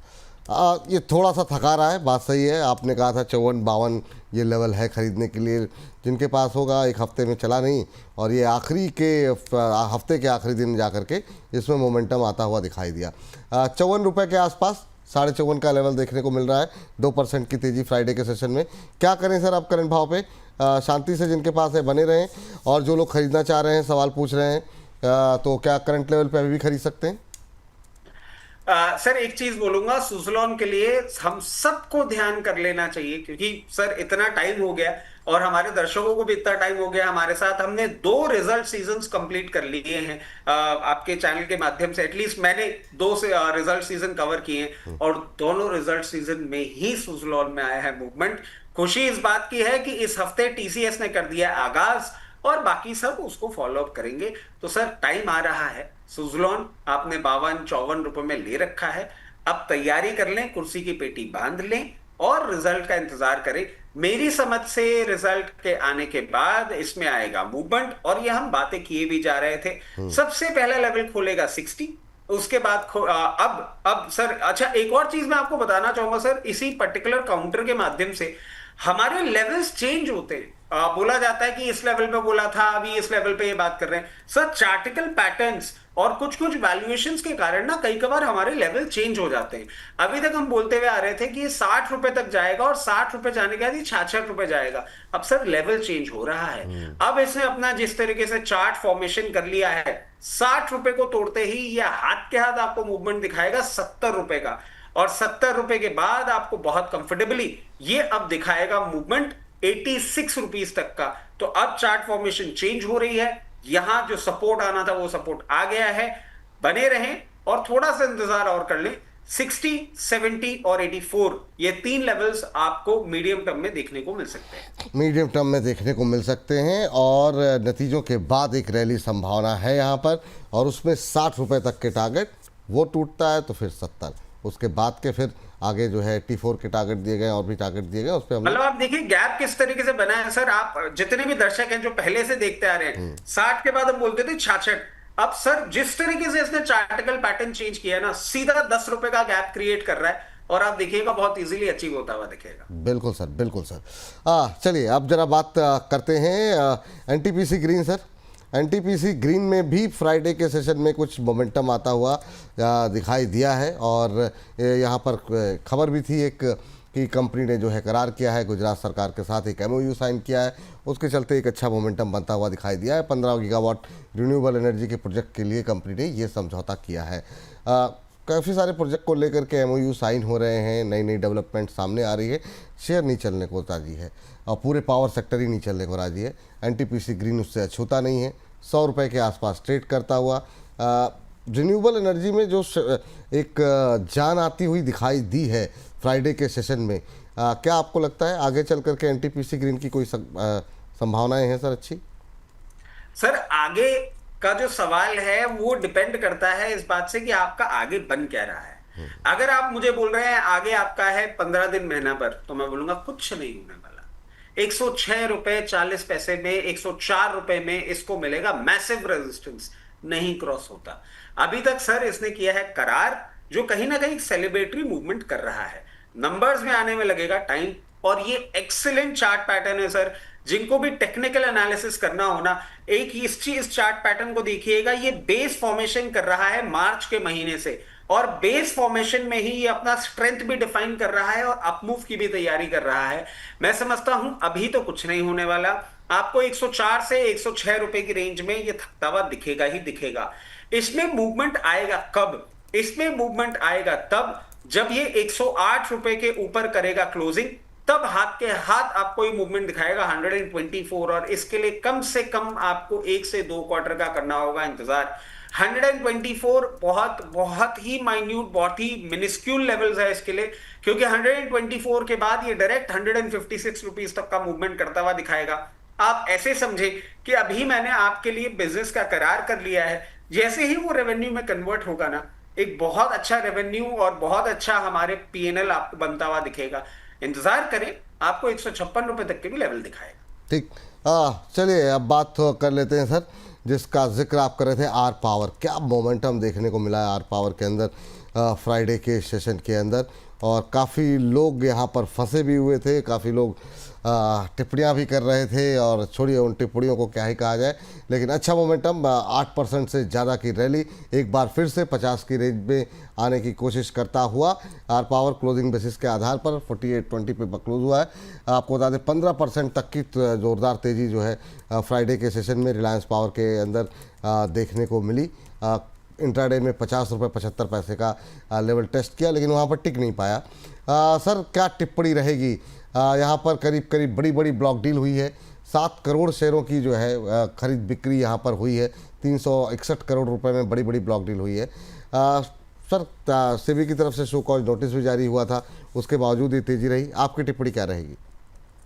ये थोड़ा सा थका रहा है, बात सही है। आपने कहा था 54-52 ये लेवल है खरीदने के लिए, जिनके पास होगा एक हफ्ते में चला नहीं, और ये हफ्ते के आखिरी दिन जा कर के इसमें मोमेंटम आता हुआ दिखाई दिया। 54 रुपये के आसपास 54.5 का लेवल देखने को मिल रहा है। 2% की तेज़ी फ्राइडे के सेशन में। क्या करें सर अब करंट भाव पे? शांति से जिनके पास है बने रहें, और जो लोग खरीदना चाह रहे हैं, सवाल पूछ रहे हैं, तो क्या करंट लेवल पे अभी भी खरीद सकते हैं? सर एक चीज बोलूंगा, सुजलॉन के लिए हम सबको ध्यान कर लेना चाहिए, क्योंकि सर इतना टाइम हो गया और हमारे दर्शकों को भी इतना टाइम हो गया हमारे साथ। हमने 2 रिजल्ट सीजन्स कंप्लीट कर लिए हैं आपके चैनल के माध्यम से। एटलीस्ट मैंने 2 से रिजल्ट सीजन कवर किए हैं, और दोनों रिजल्ट सीजन में ही सुजलॉन में आया है मूवमेंट। खुशी इस बात की है कि इस हफ्ते टीसीएस ने कर दिया आगाज, और बाकी सब उसको फॉलो अप करेंगे। तो सर टाइम आ रहा है। सुजलॉन आपने 52-54 रुपए में ले रखा है, अब तैयारी कर लें, कुर्सी की पेटी बांध लें और रिजल्ट का इंतजार करें। मेरी समझ से रिजल्ट के आने के बाद इसमें आएगा मूवमेंट, और ये हम बातें किए भी जा रहे थे। सबसे पहला लेवल खोलेगा 60, उसके बाद अब सर अच्छा एक और चीज मैं आपको बताना चाहूंगा सर, इसी पर्टिकुलर काउंटर के माध्यम से हमारे लेवल्स चेंज होते हैं। बोला जाता है कि इस लेवल पे बोला था, अभी इस लेवल पे ये बात कर रहे हैं। सर चार्टिकल पैटर्न्स और कुछ कुछ वैल्यूएशंस के कारण ना कई बार हमारे लेवल चेंज हो जाते हैं। अभी तक हम बोलते हुए आ रहे थे कि ये 60 रुपए तक जाएगा, और 60 रुपए जाने के बाद ये 66 रुपए जाएगा। अब सर लेवल चेंज हो रहा है। अब इसने अपना जिस तरीके से चार्ट फॉर्मेशन कर लिया है, 60 रुपए को तोड़ते ही ये हाथ के हाथ आपको मूवमेंट दिखाएगा 70 रुपए का, और 70 रुपए के बाद आपको बहुत कंफर्टेबली ये अब दिखाएगा मूवमेंट 86 रुपीस तक का। तो अब चार्ट फॉर्मेशन चेंज हो रही है, यहां जो सपोर्ट आना था वो सपोर्ट आ गया है। बने रहें और थोड़ा सा इंतजार और कर लें। 60, 70 और 84 ये 3 लेवल्स आपको मीडियम टर्म में देखने को मिल सकते हैं। मीडियम टर्म में देखने को मिल सकते हैं, और नतीजों के बाद एक रैली संभावना है यहाँ पर, और उसमें 60 रुपये तक के टारगेट वो टूटता है तो फिर 70, उसके बाद के फिर आगे जो है 84 के टारगेट दिए गए और भी टारगेट दिए गए, उस पर मतलब आप देखिए गैप किस तरीके से बना है सर। आप जितने भी दर्शक हैं जो पहले से देखते आ रहे हैं, 60 के बाद हम बोलते थे 66, अब सर जिस तरीके से इसने चार्टिकल पैटर्न चेंज किया ना, सीधा 10 रुपए का गैप क्रिएट कर रहा है, और आप देखिएगा बहुत इजीली अचीव होता हुआ दिखेगा। बिल्कुल सर, बिल्कुल सर। चलिए अब जरा बात करते हैं NTPC green sir. NTPC green में भी फ्राइडे के सेशन में कुछ मोमेंटम आता हुआ दिखाई दिया है, और यहाँ पर खबर भी थी एक कि कंपनी ने जो है करार किया है गुजरात सरकार के साथ, एक एमओयू साइन किया है, उसके चलते एक अच्छा मोमेंटम बनता हुआ दिखाई दिया है। 15 गीगावाट रिन्यूएबल एनर्जी के प्रोजेक्ट के लिए कंपनी ने ये समझौता किया है। काफ़ी सारे प्रोजेक्ट को लेकर के एमओयू साइन हो रहे हैं, नई नई डेवलपमेंट सामने आ रही है। शेयर नहीं चलने को राजी है, और पूरे पावर सेक्टर ही नहीं चलने को राजी है। एनटीपीसी ग्रीन उससे अछूता नहीं है, 100 रुपये के आसपास ट्रेड करता हुआ। रिन्यूएबल एनर्जी में जो एक जान आती हुई दिखाई दी है फ्राइडे के सेशन में, क्या आपको लगता है आगे चल करके एनटीपीसी ग्रीन की कोई संभावनाएं हैं सर अच्छी? सर आगे का जो सवाल है वो डिपेंड करता है इस बात से कि आपका आगे बन क्या रहा है। अगर आप मुझे बोल रहे हैं आगे आपका है 15 दिन महीना भर, तो मैं बोलूंगा कुछ नहीं होने वाला। 106 रुपए 40 पैसे में, 104 रुपए में इसको मिलेगा मैसिव रेजिस्टेंस, नहीं क्रॉस होता। अभी तक सर इसने किया है करार, जो कहीं ना कहीं सेलिब्रेटरी मूवमेंट कर रहा है। नंबर्स में आने में लगेगा टाइम, और ये एक्सीलेंट चार्ट पैटर्न है सर। जिनको भी टेक्निकल एनालिसिस करना हो ना, एक इस चार्ट पैटर्न को देखिएगा। ये बेस फॉर्मेशन कर रहा है मार्च के महीने से, और बेस फॉर्मेशन में ही ये अपना स्ट्रेंथ भी डिफाइन कर रहा है और अपमूव की भी तैयारी कर रहा है। मैं समझता हूं अभी तो कुछ नहीं होने वाला। आपको 104 से 106 रुपए की रेंज में ये थकता हुआ दिखेगा ही दिखेगा। इसमें मूवमेंट आएगा कब? इसमें मूवमेंट आएगा तब जब ये 108 रुपए के ऊपर करेगा क्लोजिंग, तब हाथ के हाथ आपको ये मूवमेंट दिखाएगा 124, और इसके लिए कम से कम आपको 1 से 2 क्वार्टर का करना होगा इंतजार। 124 बहुत बहुत ही माइन्यूट, बहुत ही मिनिस्क्यूल लेवल्स है इसके लिए, क्योंकि 124 के बाद ये डायरेक्ट 156 रुपीस तक का मूवमेंट करता हुआ दिखाएगा। आप ऐसे समझे कि अभी मैंने आपके लिए बिजनेस का करार कर लिया है, जैसे ही वो रेवेन्यू में कन्वर्ट होगा ना, एक बहुत अच्छा रेवेन्यू और बहुत अच्छा हमारे पीएनएल आपको बनता हुआ दिखेगा। इंतजार करें, आपको 156 रुपए तक के भी लेवल दिखाएगा। ठीक, चलिए अब बात तो कर लेते हैं सर, जिसका जिक्र आप कर रहे थे, आर पावर। क्या मोमेंटम देखने को मिला है आर पावर के अंदर। फ्राइडे के सेशन के अंदर, और काफ़ी लोग यहाँ पर फंसे भी हुए थे, काफ़ी लोग टिप्पणियाँ भी कर रहे थे, और छोड़िए उन टिप्पणियों को क्या ही कहा जाए, लेकिन अच्छा मोमेंटम, 8% से ज़्यादा की रैली एक बार फिर से 50 की रेंज में आने की कोशिश करता हुआ आर पावर क्लोजिंग बेसिस के आधार पर 48.20 पे क्लोज हुआ है। आपको बता दें 15% तक की ज़ोरदार तेज़ी जो है फ्राइडे के सेशन में रिलायंस पावर के अंदर देखने को मिली। इंट्राडे में 50 रुपये 75 पैसे का लेवल टेस्ट किया, लेकिन वहाँ पर टिक नहीं पाया। सर क्या टिप्पणी रहेगी? यहाँ पर करीब करीब बड़ी बड़ी ब्लॉक डील हुई है, 7 करोड़ शेयरों की जो है खरीद बिक्री यहाँ पर हुई है, 361 करोड़ रुपए में बड़ी बड़ी ब्लॉक डील हुई है। सर सेबी की तरफ से शो कॉज नोटिस भी जारी हुआ था, उसके बावजूद ये तेजी रही, आपकी टिप्पणी क्या रहेगी?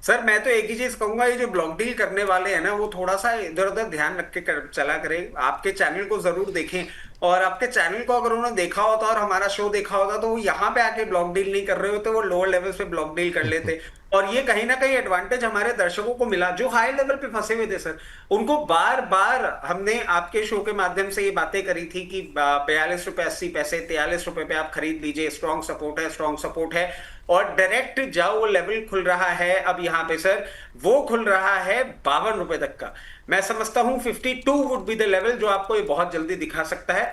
सर मैं तो एक ही चीज कहूंगा, ये जो ब्लॉक डील करने वाले हैं ना, वो थोड़ा सा इधर उधर ध्यान रख के चला करें। आपके चैनल को जरूर देखें, और आपके चैनल को अगर उन्होंने देखा होता और हमारा शो देखा होता तो वो यहाँ पे आके ब्लॉक डील नहीं कर रहे होते, वो लोअर लेवल्स पे ब्लॉक डील कर लेते। और ये कहीं ना कहीं एडवांटेज हमारे दर्शकों को मिला जो हाई लेवल पे फंसे हुए थे। सर उनको बार बार हमने आपके शो के माध्यम से ये बातें करी थी कि 42 रुपए 80 पैसे 43 रुपए पे आप खरीद लीजिए, स्ट्रॉन्ग सपोर्ट है, स्ट्रॉन्ग सपोर्ट है, और डायरेक्ट जाओ वो लेवल खुल रहा है। अब यहाँ पे सर वो खुल रहा है 52 रुपए तक का। मैं समझता हूं 52 वुड बी द लेवल जो आपको ये बहुत जल्दी दिखा सकता है।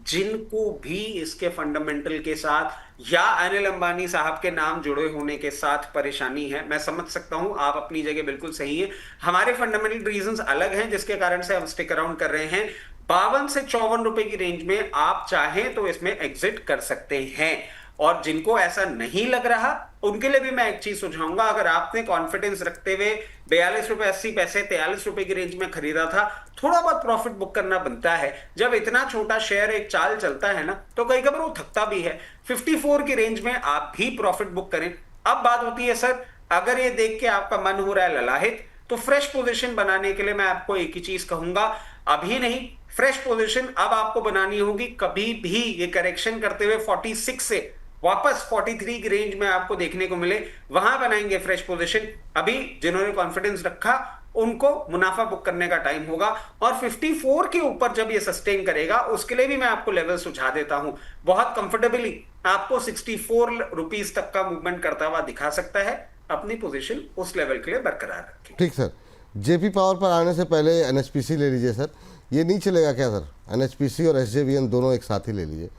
जिनको भी इसके फंडामेंटल के साथ या अनिल अंबानी साहब के नाम जुड़े होने के साथ परेशानी है, मैं समझ सकता हूं, आप अपनी जगह बिल्कुल सही है। हमारे फंडामेंटल रीजंस अलग हैं जिसके कारण से हम स्टिक अराउंड कर रहे हैं। 52 से 54 रुपए की रेंज में आप चाहें तो इसमें एग्जिट कर सकते हैं। और जिनको ऐसा नहीं लग रहा उनके लिए भी मैं एक चीज सुझाऊंगा, अगर आपने कॉन्फिडेंस रखते हुए 42 रुपए 80 पैसे 43 रुपए की रेंज में खरीदा था, थोड़ा बहुत प्रॉफिट बुक करना बनता है। जब इतना छोटा शेयर एक चाल चलता है ना, तो कई कभी वो थकता भी है। 54 की रेंज में आप भी प्रॉफिट बुक करें। अब बात होती है सर, अगर ये देख के आपका मन हो रहा है ललाहित, तो फ्रेश पोजीशन बनाने के लिए मैं आपको एक ही चीज कहूंगा, अभी नहीं, फ्रेश पोजीशन अब आपको बनानी होगी। कभी भी ये करेक्शन करते हुए 46 से वापस 43 की रेंज में आपको देखने को मिले, वहां बनाएंगे फ्रेश पोजीशन। अभी जिन्होंने कॉन्फिडेंस रखा उनको मुनाफा बुक करने का टाइम होगा, और 54 के ऊपर जब ये सस्टेन करेगा उसके लिए भी मैं आपको लेवल सुझा देता हूं। बहुत कंफर्टेबली आपको 64 रुपीस तक का मूवमेंट करता हुआ दिखा सकता है। अपनी पोजीशन उस लेवल के लिए बरकरार रखें। ठीक सर, जेपी पावर पर आने से पहले एनएचपीसी ले लीजिए सर, ये नहीं चलेगा क्या सर? एनएचपीसी और एसजेवीएन दोनों एक साथ ही ले लीजिए।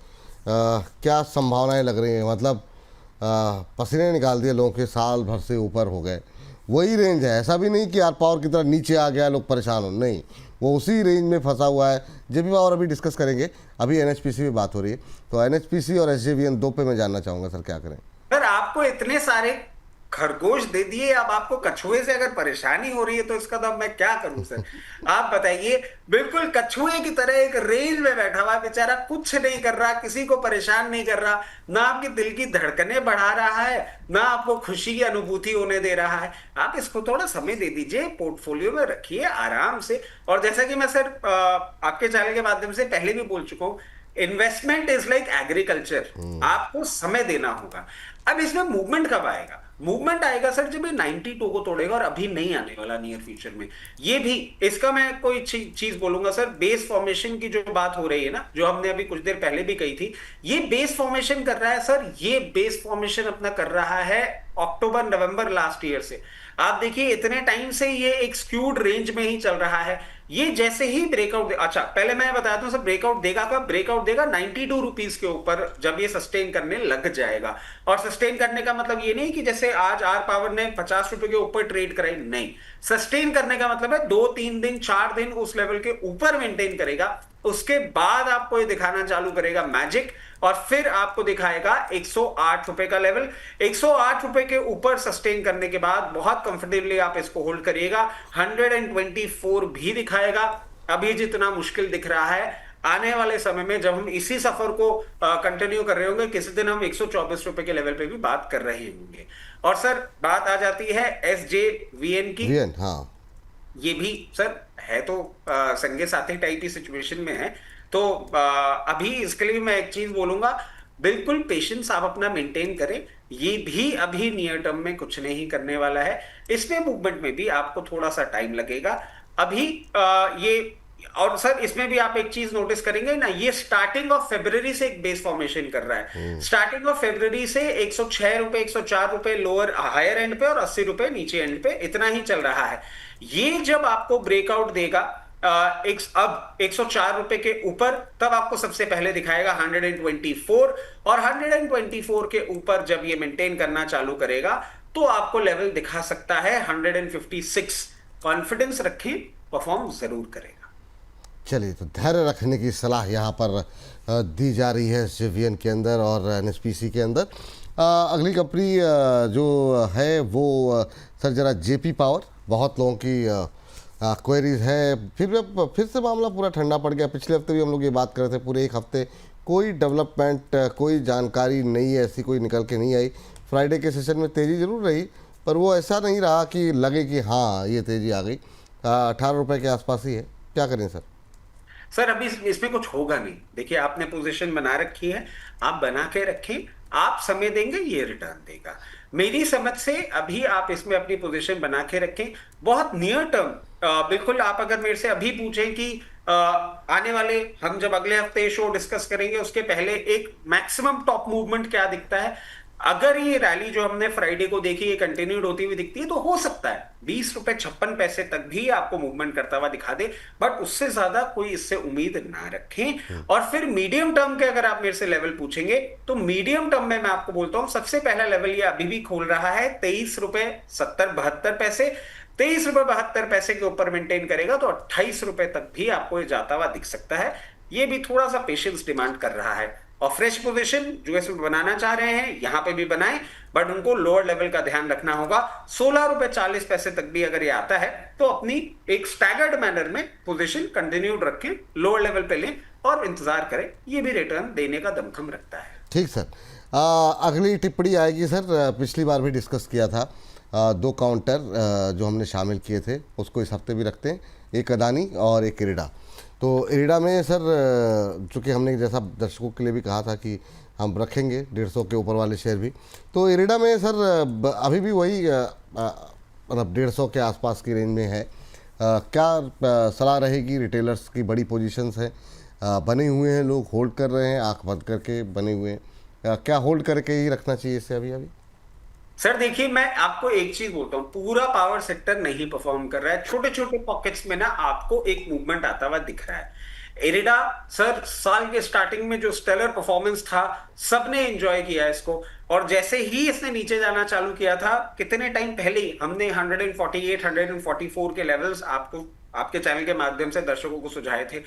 क्या संभावनाएं लग रही हैं? मतलब पसीने निकाल दिए लोगों के, साल भर से ऊपर हो गए, वही रेंज है, ऐसा भी नहीं कि आर पावर की तरह नीचे आ गया लोग परेशान हो, नहीं, वो उसी रेंज में फंसा हुआ है। जेपी पावर अभी डिस्कस करेंगे, अभी एनएचपीसी में बात हो रही है, तो एनएचपीसी और एसजेवीएन दो पे मैं जानना चाहूँगा सर, क्या करें? सर आपको इतने सारे खरगोश दे दिए, अब आपको कछुए से अगर परेशानी हो रही है तो इसका तो अब मैं क्या करूं सर? आप बताइए, बिल्कुल कछुए की तरह एक रेंज में बैठा हुआ बेचारा, कुछ नहीं कर रहा, किसी को परेशान नहीं कर रहा, ना आपकी दिल की धड़कनें बढ़ा रहा है, ना आपको खुशी की अनुभूति होने दे रहा है। आप इसको थोड़ा समय दे दीजिए, पोर्टफोलियो में रखिए आराम से। और जैसा कि मैं सर आपके चैनल के माध्यम से पहले भी बोल चुका हूं, इन्वेस्टमेंट इज लाइक एग्रीकल्चर, आपको समय देना होगा। अब इसमें मूवमेंट कब आएगा? मूवमेंट आएगा सर जब ये 92 को तोड़ेगा, और अभी नहीं आने वाला नियर फ्यूचर में। ये भी इसका मैं कोई चीज बोलूंगा सर, बेस फॉर्मेशन की जो बात हो रही है ना, जो हमने अभी कुछ देर पहले भी कही थी, ये बेस फॉर्मेशन कर रहा है सर। ये बेस फॉर्मेशन अपना कर रहा है अक्टूबर नवंबर लास्ट ईयर से। आप देखिए इतने टाइम से ये एक स्क्यूड रेंज में ही चल रहा है। ये जैसे ही ब्रेकआउट, अच्छा पहले मैं बताता हूं सर, ब्रेकआउट देगा कब? ब्रेकआउट देगा 92 रुपीस के ऊपर, जब ये सस्टेन करने लग जाएगा। और सस्टेन करने का मतलब ये नहीं कि जैसे आज आर पावर ने 50 रुपए के ऊपर ट्रेड कराई, नहीं। सस्टेन करने का मतलब है 2-3 दिन 4 दिन उस लेवल के ऊपर मेंटेन करेगा, उसके बाद आपको ये दिखाना चालू करेगा मैजिक, और फिर आपको दिखाएगा 108 रुपए का लेवल। 108 रुपए के ऊपर सस्टेन करने के बाद बहुत कंफर्टेबली आप इसको होल्ड करिएगा। 124 भी दिखाएगा। अभी जितना मुश्किल दिख रहा है, आने वाले समय में जब हम इसी सफर को कंटिन्यू कर रहे होंगे, किसी दिन हम 124 रुपए के लेवल पे भी बात कर रहे होंगे। और सर बात आ जाती है एसजेवीएन की। हाँ, ये भी सर है तो संगे साथी टाइप की सिचुएशन में है, तो अभी इसके लिए मैं एक चीज बोलूंगा, बिल्कुल पेशेंस आप अपना मेंटेन करें। ये भी अभी नियर टर्म में कुछ नहीं करने वाला है, इसमें मूवमेंट में भी आपको थोड़ा सा टाइम लगेगा। अभी ये और सर इसमें भी आप एक चीज नोटिस करेंगे ना, ये स्टार्टिंग ऑफ फरवरी से एक बेस फॉर्मेशन कर रहा है। स्टार्टिंग ऑफ फरवरी से 106 रुपए 104 रुपए लोअर हायर एंड पे और 80 रुपए नीचे एंड पे, इतना ही चल रहा है। ये जब आपको ब्रेकआउट देगा अब 104 रुपए के ऊपर, तब आपको सबसे पहले दिखाएगा 124, और 124 के ऊपर जब ये मेंटेन करना चालू करेगा तो आपको लेवल दिखा सकता है 156। कॉन्फिडेंस रखें, परफॉर्म जरूर करेगा। चलिए, तो धैर्य रखने की सलाह यहाँ पर दी जा रही है सिवियन के अंदर और एनएसपीसी के अंदर। अगली कंपनी जो है वो सर जरा जेपी पावर, बहुत लोगों की क्वेरीज है। फिर से मामला पूरा ठंडा पड़ गया। पिछले हफ्ते भी हम लोग ये बात कर रहे थे, पूरे एक हफ्ते कोई डेवलपमेंट, कोई जानकारी नहीं है, ऐसी कोई निकल के नहीं आई। फ्राइडे के सेशन में तेज़ी जरूर रही, पर वो ऐसा नहीं रहा कि लगे कि हाँ ये तेज़ी आ गई। 18 रुपये के आसपास ही है। क्या करें सर? सर अभी इसमें कुछ होगा नहीं। देखिए आपने पोजीशन बना रखी है, आप बना के रखें, आप समय देंगे ये रिटर्न देगा। मेरी समझ से अभी आप इसमें अपनी पोजीशन बना के रखें। बहुत नियर टर्म, बिल्कुल आप अगर मेरे से अभी पूछें कि आने वाले, हम जब अगले हफ्ते शो डिस्कस करेंगे उसके पहले एक मैक्सिमम टॉप मूवमेंट क्या दिखता है, अगर ये रैली जो हमने फ्राइडे को देखी ये कंटिन्यूड होती हुई दिखती है तो हो सकता है 20 रुपए 56 पैसे तक भी आपको मूवमेंट करता हुआ दिखा दे, बट उससे ज्यादा कोई इससे उम्मीद ना रखें। और फिर मीडियम टर्म के अगर आप मेरे से लेवल पूछेंगे तो मीडियम टर्म में मैं आपको बोलता हूं सबसे पहला लेवल ये अभी भी खोल रहा है 23 रुपए 72 पैसे। 23 रुपए 72 पैसे के ऊपर मेंटेन करेगा तो 28 रुपए तक भी आपको ये जाता हुआ दिख सकता है। ये भी थोड़ा सा पेशेंस डिमांड कर रहा है। और फ्रेश पोजीशन जो इसमें बनाना चाह रहे हैं यहां पे भी बनाएं, बट उनको लोअर लेवल का ध्यान रखना होगा। 16 रुपए 40 पैसे तक भी अगर ये आता है तो अपनी एक स्टैगर्ड मैनर में पोजीशन कंटिन्यूड रखें, लोअर लेवल पे लें और इंतजार करें। ये भी रिटर्न देने का दमखम रखता है। ठीक सर। अगली टिप्पणी आएगी सर, पिछली बार भी डिस्कस किया था। 2 काउंटर जो हमने शामिल किए थे उसको इस हफ्ते भी रखते हैं, एक अदानी और एक इरिडा। तो इरिडा में सर चूँकि हमने जैसा दर्शकों के लिए भी कहा था कि हम रखेंगे 150 के ऊपर वाले शेयर भी, तो इरिडा में सर अभी भी वही मतलब 150 के आसपास की रेंज में है। क्या सलाह रहेगी? रिटेलर्स की बड़ी पोजीशंस हैं, बने हुए हैं, लोग होल्ड कर रहे हैं, आंख बंद करके बने हुए हैं। क्या होल्ड करके ही रखना चाहिए इसे अभी? सर देखिए मैं आपको एक चीज बोलता हूं, पूरा पावर सेक्टर नहीं परफॉर्म कर रहा है। छोटे छोटे पॉकेट्स में ना आपको एक मूवमेंट आता हुआ दिख रहा है। एरिडा सर साल के स्टार्टिंग में जो स्टेलर परफॉर्मेंस था सबने एंजॉय किया इसको, और जैसे ही इसने नीचे जाना चालू किया था, कितने टाइम पहले हमने 148 144 के लेवल्स आपको आपके चैनल के माध्यम से दर्शकों को सुझाए थे।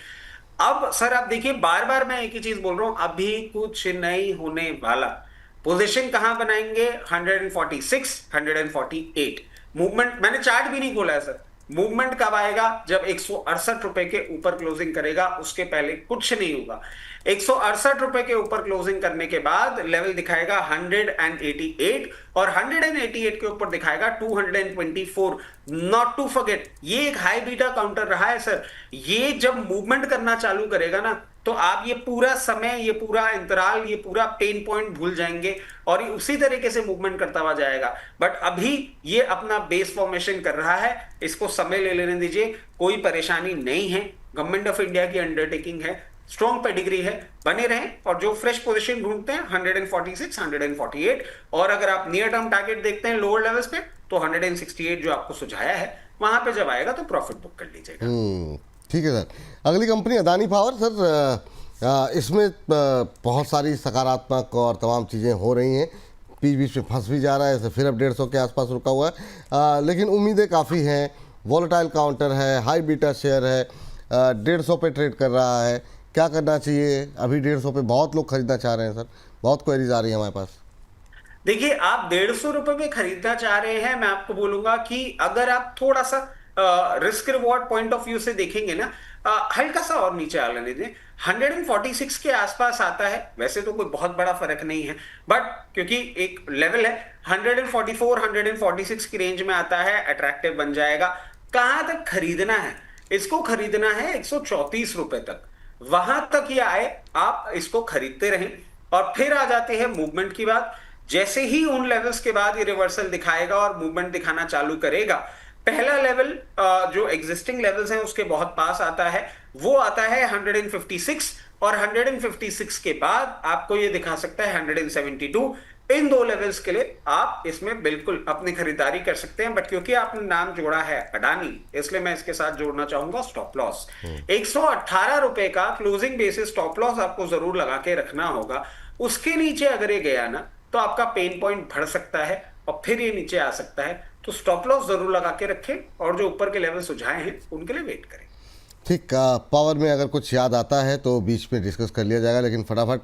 अब सर आप देखिए बार बार मैं एक ही चीज बोल रहा हूं, अभी कुछ नहीं होने वाला। पोजीशन कहां बनाएंगे? 146 148। मूवमेंट मैंने चार्ट भी नहीं खोला है सर। मूवमेंट कब आएगा? जब 168 रुपए के ऊपर क्लोजिंग करेगा, उसके पहले कुछ नहीं होगा। 168 रुपए के ऊपर क्लोजिंग करने के बाद लेवल दिखाएगा 188 और 188 के ऊपर दिखाएगा 224। नॉट टू फॉरगेट, ये एक हाई बीटा काउंटर रहा है सर। ये जब मूवमेंट करना चालू करेगा ना तो आप ये पूरा समय, ये पूरा अंतराल, ये पूरा पेन पॉइंट भूल जाएंगे और ये उसी तरीके से मूवमेंट करता हुआ जाएगा। बट अभी ये अपना बेस फॉर्मेशन कर रहा है, इसको समय ले लेने दीजिए, कोई परेशानी नहीं है। गवर्नमेंट ऑफ इंडिया की अंडरटेकिंग है, स्ट्रॉन्ग पेडिग्री है, बने रहें। और जो फ्रेश पोजीशन ढूंढते हैं 146 148, और अगर आप नियर टर्म टारगेट देखते हैं लोअर लेवल्स पे तो 168 जो आपको सुझाया है वहां पे जब आएगा तो प्रॉफिट बुक कर लीजिएगा। ठीक है सर। अगली कंपनी अदानी पावर सर, इसमें बहुत सारी सकारात्मक और तमाम चीज़ें हो रही हैं, बीच बीच में फंस भी जा रहा है, फिर अब 150 के आसपास रुका हुआ है, लेकिन उम्मीदें काफ़ी हैं। वॉलेटाइल काउंटर है, हाई बीटा शेयर है, 150 पे ट्रेड कर रहा है। क्या करना चाहिए? अभी 150 पे बहुत लोग खरीदना चाह रहे हैं सर, बहुत क्वेरीज आ रही है हमारे पास। देखिए आप 150 रुपए में खरीदना चाह रहे हैं, मैं आपको बोलूंगा कि अगर आप थोड़ा सा risk reward point of view से देखेंगे ना, हल्का सा और नीचे आ लेने दें। 146 के आसपास आता है, वैसे तो कोई बहुत बड़ा फर्क नहीं है, बट क्योंकि एक लेवल है 144 146 की रेंज में आता है, अट्रैक्टिव बन जाएगा। कहां तक खरीदना है? इसको खरीदना है 134 रुपए तक। वहां तक ये आए आप इसको खरीदते रहें। और फिर आ जाते हैं मूवमेंट की बात। जैसे ही उन लेवल्स के बाद ये रिवर्सल दिखाएगा और मूवमेंट दिखाना चालू करेगा, पहला लेवल जो एग्जिस्टिंग लेवल्स हैं उसके बहुत पास आता है, वो आता है 156, और 156 के बाद आपको ये दिखा सकता है 172। इन दो लेवल्स के लिए आप इसमें बिल्कुल अपनी खरीदारी कर सकते हैं, बट क्योंकि आपने नाम जोड़ा है अडानी, इसलिए मैं इसके साथ जोड़ना चाहूंगा स्टॉप लॉस। 118 रुपए का क्लोजिंग बेसिस स्टॉप लॉस आपको जरूर लगा के रखना होगा। उसके नीचे अगर ये गया ना तो आपका पेन पॉइंट बढ़ सकता है और फिर ये नीचे आ सकता है, तो स्टॉप लॉस जरूर लगा के रखें और जो ऊपर के लेवल सुझाए हैं उनके लिए वेट करें। ठीक, पावर में अगर कुछ याद आता है तो बीच में डिस्कस कर लिया जाएगा, लेकिन फटाफट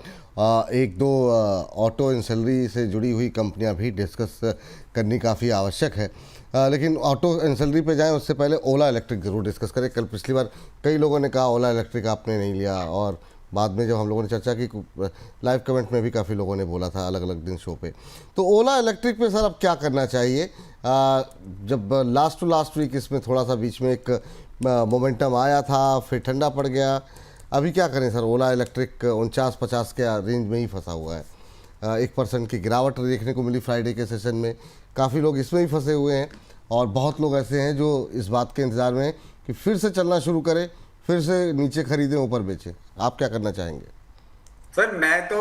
एक दो ऑटो एंसेलरी से जुड़ी हुई कंपनियां भी डिस्कस करनी काफ़ी आवश्यक है। लेकिन ऑटो एंसेलरी पे जाएं उससे पहले ओला इलेक्ट्रिक ज़रूर डिस्कस करें। कल पिछली बार कई लोगों ने कहा ओला इलेक्ट्रिक आपने नहीं लिया, और बाद में जब हम लोगों ने चर्चा की, लाइव कमेंट में भी काफ़ी लोगों ने बोला था अलग अलग दिन शो पे। तो ओला इलेक्ट्रिक पे सर अब क्या करना चाहिए? जब लास्ट टू लास्ट वीक इसमें थोड़ा सा बीच में एक मोमेंटम आया था, फिर ठंडा पड़ गया। अभी क्या करें सर? ओला इलेक्ट्रिक 49-50 के रेंज में ही फंसा हुआ है। 1% की गिरावट देखने को मिली फ्राइडे के सेशन में। काफ़ी लोग इसमें ही फंसे हुए हैं, और बहुत लोग ऐसे हैं जो इस बात के इंतज़ार में हैं कि फिर से चलना शुरू करें, फिर से नीचे खरीदें, ऊपर बेचें। आप क्या करना चाहेंगे? सर मैं तो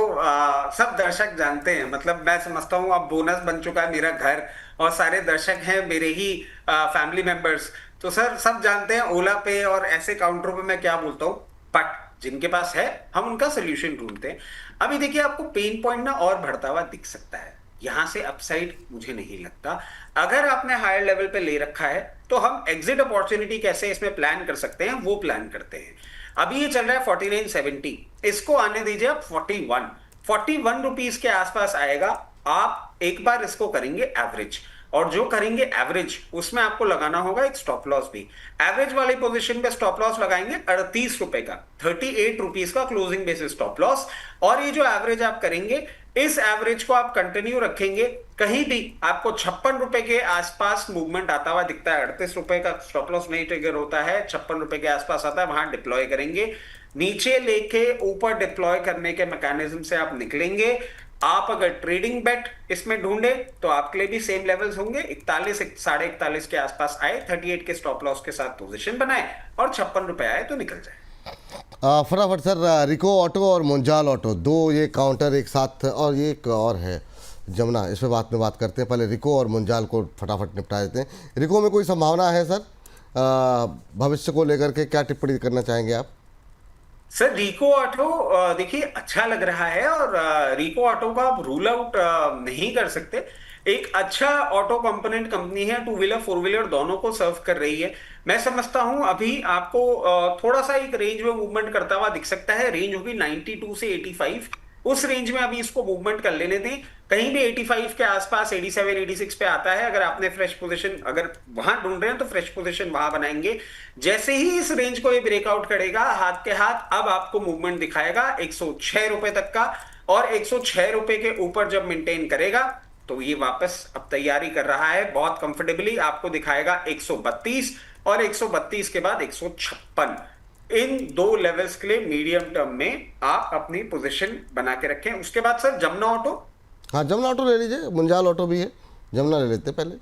सब दर्शक जानते हैं, मतलब मैं समझता हूँ अब बोनस बन चुका है मेरा घर, और सारे दर्शक हैं मेरे ही फैमिली मेंबर्स। तो सर सब जानते हैं ओला पे और ऐसे काउंटरों पे मैं क्या बोलता हूँ, बट जिनके पास है हम उनका सोल्यूशन ढूंढते हैं। अभी देखिए आपको पेन पॉइंट ना और बढ़ता हुआ दिख सकता है, यहां से अपसाइड मुझे नहीं लगता। अगर आपने हायर लेवल पे ले रखा है तो हम एग्जिट अपॉर्चुनिटी कैसे इसमें प्लान कर सकते हैं वो प्लान करते हैं। अभी ये चल रहा है 49.70, इसको आने दीजिए आप 41 रुपीज के आसपास आएगा। आप एक बार इसको करेंगे एवरेज, और जो करेंगे एवरेज उसमें आपको लगाना होगा एक स्टॉप लॉस भी। एवरेज वाली पोजीशन पे स्टॉप लॉस लगाएंगे 38 रुपए का, 38 रुपीज का क्लोजिंग बेसिस स्टॉप लॉस। और ये जो एवरेज आप करेंगे, इस एवरेज को आप कंटिन्यू रखेंगे। कहीं भी आपको 56 रुपए के आसपास मूवमेंट आता हुआ दिखता है, 38 रुपए का स्टॉप लॉस नहीं ट्रिगर होता है, 56 रुपए के आसपास आता है, वहां डिप्लॉय करेंगे। नीचे लेके ऊपर डिप्लॉय करने के मैकेनिज्म से आप निकलेंगे। आप अगर ट्रेडिंग बेट इसमें ढूंढे तो आपके लिए भी सेम लेवल्स होंगे, 41 साढ़े 41 के आसपास आए, 38 के स्टॉप लॉस के साथ पोजीशन बनाए, और 56 रुपए आए तो निकल जाए। फटाफट सर, रिको ऑटो और मुंजाल ऑटो, दो ये काउंटर एक साथ, और ये एक और है जमुना, इस पर बात करते हैं। पहले रिको और मुंजाल को फटाफट निपटा देते हैं। रिको में कोई संभावना है सर? भविष्य को लेकर के क्या टिप्पणी करना चाहेंगे आप? सर रिको ऑटो देखिए अच्छा लग रहा है, और रिको ऑटो का आप रूल आउट नहीं कर सकते। एक अच्छा ऑटो कंपोनेंट कंपनी है, टू व्हीलर फोर व्हीलर दोनों को सर्व कर रही है। मैं समझता हूं अभी आपको थोड़ा सा एक रेंज में मूवमेंट करता हुआ दिख सकता है, रेंज होगी 92 से 85, उस रेंज में अभी इसको मूवमेंट कर लेने दें। कहीं भी 85 के आसपास 87 86 पे आता है, अगर आपने फ्रेश पोजीशन अगर वहां ढूंढ रहे हैं तो फ्रेश पोजीशन वहां बनाएंगे। जैसे ही इस रेंज को ये ब्रेकआउट करेगा हाथ के हाथ, अब आपको मूवमेंट दिखाएगा 106 रुपए तक का, और 106 रुपए के ऊपर जब मेंटेन करेगा तो ये वापस अब तैयारी कर रहा है बहुत कंफर्टेबली, आपको दिखाएगा 132, और 132 के बाद 156। इन दो लेवल्स के लिए मीडियम टर्म में आप अपनी पोजीशन बना के रखें। उसके बाद सर जमुना ऑटो। हाँ, जमुना ऑटो ले लीजिए, मुंजाल ऑटो भी है, जमुना ले लेते हैं पहले।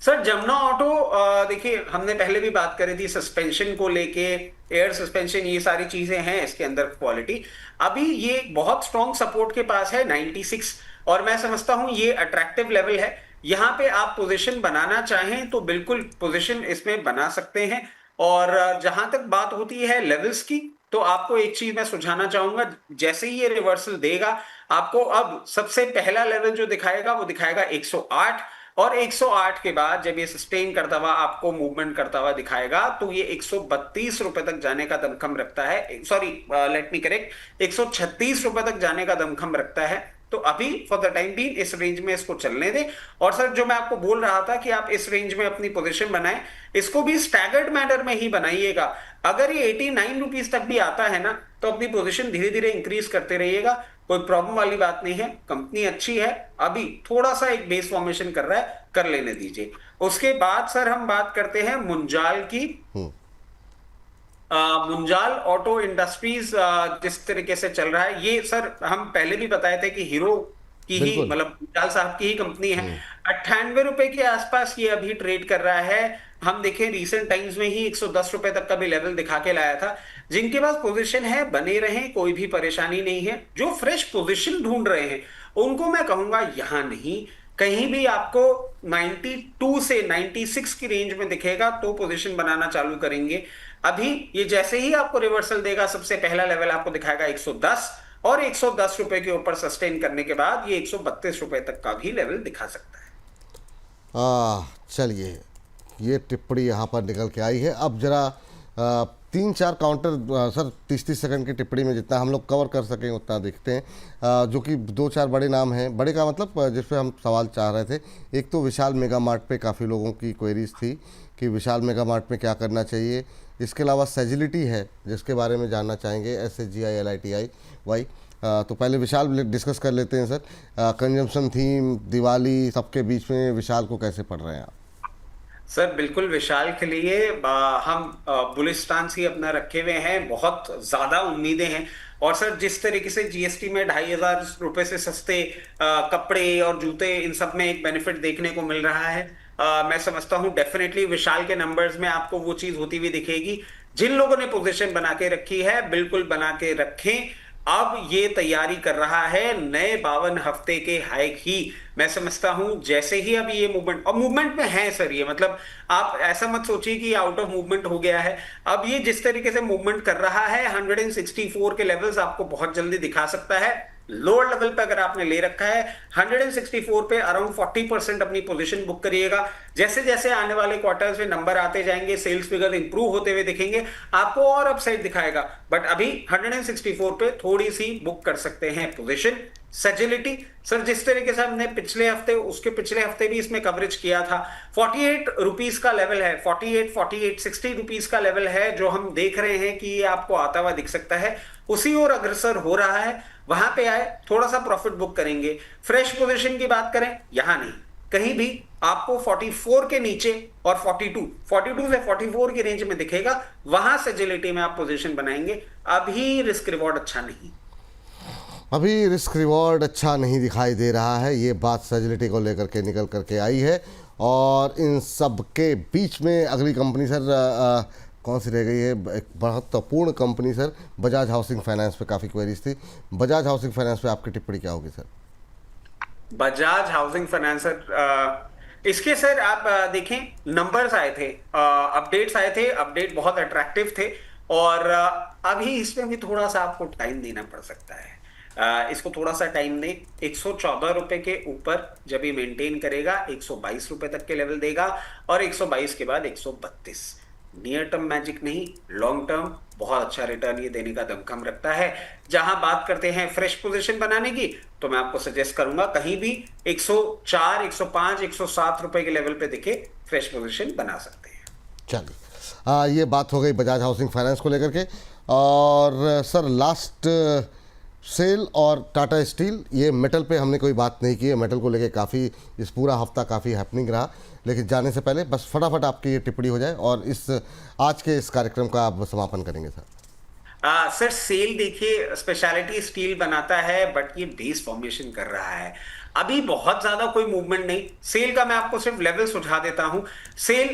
सर जमुना ऑटो देखिए हमने पहले भी बात करी थी सस्पेंशन को लेके, एयर सस्पेंशन, ये सारी चीजें हैं इसके अंदर क्वालिटी। अभी ये बहुत स्ट्रॉन्ग सपोर्ट के पास है 96, और मैं समझता हूं ये अट्रैक्टिव लेवल है। यहां पे आप पोजीशन बनाना चाहें तो बिल्कुल पोजीशन इसमें बना सकते हैं। और जहां तक बात होती है लेवल्स की, तो आपको एक चीज मैं सुझाना चाहूंगा, जैसे ही ये रिवर्सल देगा आपको अब सबसे पहला लेवल जो दिखाएगा वो दिखाएगा 108, और 108 के बाद जब ये सस्टेन करता हुआ आपको मूवमेंट करता हुआ दिखाएगा तो ये 132 रुपए तक जाने का दमखम रखता है। सॉरी, लेट मी करेक्ट, 136 रुपए तक जाने का दमखम रखता है। तो अभी फॉर द टाइम बीइंग इस रेंज में इसको चलने दें। और सर जो मैं आपको बोल रहा था कि आप इस रेंज में अपनी पोजीशन बनाएं, इसको भी स्टैगर्ड मैनर में ही बनाइएगा। अगर ये 89 रुपीज तक भी आता है ना तो अपनी पोजीशन धीरे धीरे इंक्रीज करते रहिएगा, कोई प्रॉब्लम वाली बात नहीं है। कंपनी अच्छी है, अभी थोड़ा सा एक बेस फॉर्मेशन कर रहा है, कर लेने दीजिए। उसके बाद सर हम बात करते हैं मुंजाल की। मुंजाल ऑटो इंडस्ट्रीज जिस तरीके से चल रहा है, ये सर हम पहले भी बताए थे कि हीरो की ही, बिल्कुल। मतलब विशाल साहब की ही कंपनी है। 98 रुपए के आसपास ये अभी ट्रेड कर रहा है। हम देखें रिसेंट टाइम्स में ही 110 रुपए तक का भी लेवल दिखा के लाया था। जिनके पास पोजीशन है बने रहें, कोई भी परेशानी नहीं है। जो फ्रेश पोजीशन ढूंढ रहे हैं उनको मैं कहूंगा यहां नहीं, कहीं भी आपको 92 से 96 की रेंज में दिखेगा तो पोजीशन बनाना चालू करेंगे। अभी ये जैसे ही आपको रिवर्सल देगा, सबसे पहला लेवल आपको दिखाएगा 110, और 110 रुपए के ऊपर सस्टेन करने के बाद ये 132 रुपए तक का भी लेवल दिखा सकता है। चलिए, ये टिप्पणी यहाँ पर निकल के आई है। अब जरा 3-4 काउंटर सर 30-30 सेकंड की टिप्पणी में जितना हम लोग कवर कर सकें उतना देखते हैं, जो कि 2-4 बड़े नाम हैं। बड़े का मतलब जिस पे हम सवाल चाह रहे थे, एक तो विशाल मेगा मार्ट पे काफ़ी लोगों की क्वेरीज थी कि विशाल मेगा मार्ट में क्या करना चाहिए। इसके अलावा सेजिलिटी है जिसके बारे में जानना चाहेंगे, SAGILITIY। तो पहले विशाल डिस्कस कर लेते हैं सर। कंजम्पशन थीम, दिवाली, सबके बीच में विशाल को कैसे पढ़ रहे हैं आप? सर बिल्कुल विशाल के लिए हम बुलिश स्टांस ही अपना रखे हुए हैं, बहुत ज्यादा उम्मीदें हैं। और सर जिस तरीके से जीएसटी में 2,500 रुपए से सस्ते कपड़े और जूते, इन सब में एक बेनिफिट देखने को मिल रहा है। मैं समझता हूं डेफिनेटली विशाल के नंबर्स में आपको वो चीज होती हुई दिखेगी। जिन लोगों ने पोजीशन बना के रखी है बिल्कुल बना के रखें। अब ये तैयारी कर रहा है नए 52 हफ्ते के हाई की। मैं समझता हूं जैसे ही अब ये मूवमेंट, और मूवमेंट में है सर ये, मतलब आप ऐसा मत सोचिए कि आउट ऑफ मूवमेंट हो गया है। अब ये जिस तरीके से मूवमेंट कर रहा है 164 के लेवल्स आपको बहुत जल्दी दिखा सकता है। लोअर लेवल पे अगर आपने ले रखा है 164 पे अराउंड 40% अपनी पोजीशन बुक करिएगा। जैसे जैसे आने वाले क्वार्टर्स में नंबर आते जाएंगे, सेल्स फिगर इंप्रूव होते हुए दिखेंगे, आपको और अपसाइड दिखाएगा। बट अभी 164 पे थोड़ी सी बुक कर सकते हैं पोजीशन। सेजिलिटी सर जिस तरीके से हमने पिछले हफ्ते, उसके पिछले हफ्ते भी इसमें कवरेज किया था, 48 रुपीज का लेवल है, 60 रुपीज का लेवल है जो हम देख रहे हैं कि ये आपको आता हुआ दिख सकता है। उसी ओर अग्रसर हो रहा है, वहां पे आए थोड़ा सा प्रॉफिट बुक करेंगे। फ्रेश पोजीशन की बात करें, यहां नहीं, कहीं भी आपको 44 के नीचे और 42 से 44 की रेंज में दिखेगा, वहां से एजिलिटी में आप पोजीशन बनाएंगे। अभी रिस्क रिवॉर्ड अच्छा नहीं, अभी रिस्क रिवॉर्ड अच्छा नहीं दिखाई दे रहा है। ये बात सेजिलिटी को लेकर के निकल करके आई है। और इन सब के बीच में अगली कंपनी सर कौन सी रह गई है? एक महत्वपूर्ण company sir, Bajaj housing finance पे काफ़ी क्वेरीज थी। बजाज हाउसिंग फाइनेंस पे आपकी टिप्पणी क्या होगी सर? बजाज हाउसिंग फाइनेंसर, इसके सर आप देखें नंबर्स आए थे, अपडेट्स आए थे, अपडेट बहुत अट्रैक्टिव थे। और अभी इसमें भी थोड़ा सा आपको टाइम देना पड़ सकता है। इसको थोड़ा सा टाइम दें। 114 रुपए के ऊपर जब ये मेंटेन करेगा 122 रुपए तक के लेवल देगा, और 122 के बाद 132। नियर टर्म मैजिक नहीं, लॉन्ग टर्म बहुत अच्छा रिटर्न ये देने का दमखम रखता है। जहां बात करते हैं फ्रेश पोजीशन बनाने की, तो मैं आपको सजेस्ट करूंगा कहीं भी 104, 105, 107 रुपए के लेवल पे दिखे फ्रेश पोजीशन बना सकते हैं। चलिए, ये बात हो गई बजाज हाउसिंग फाइनेंस को लेकर के। और सर लास्ट सेल और टाटा स्टील, ये मेटल पे हमने कोई बात नहीं की है। मेटल को लेके काफ़ी इस पूरा हफ्ता काफ़ी हैपनिंग रहा। लेकिन जाने से पहले बस फटाफट आपकी ये टिप्पणी हो जाए और आज के इस कार्यक्रम का आप समापन करेंगे सर। सर सेल देखिए स्पेशलिटी स्टील बनाता है, बट ये बेस फॉर्मेशन कर रहा है। अभी बहुत ज्यादा कोई मूवमेंट नहीं। सेल का मैं आपको सिर्फ लेवल सुझा देता हूं। सेल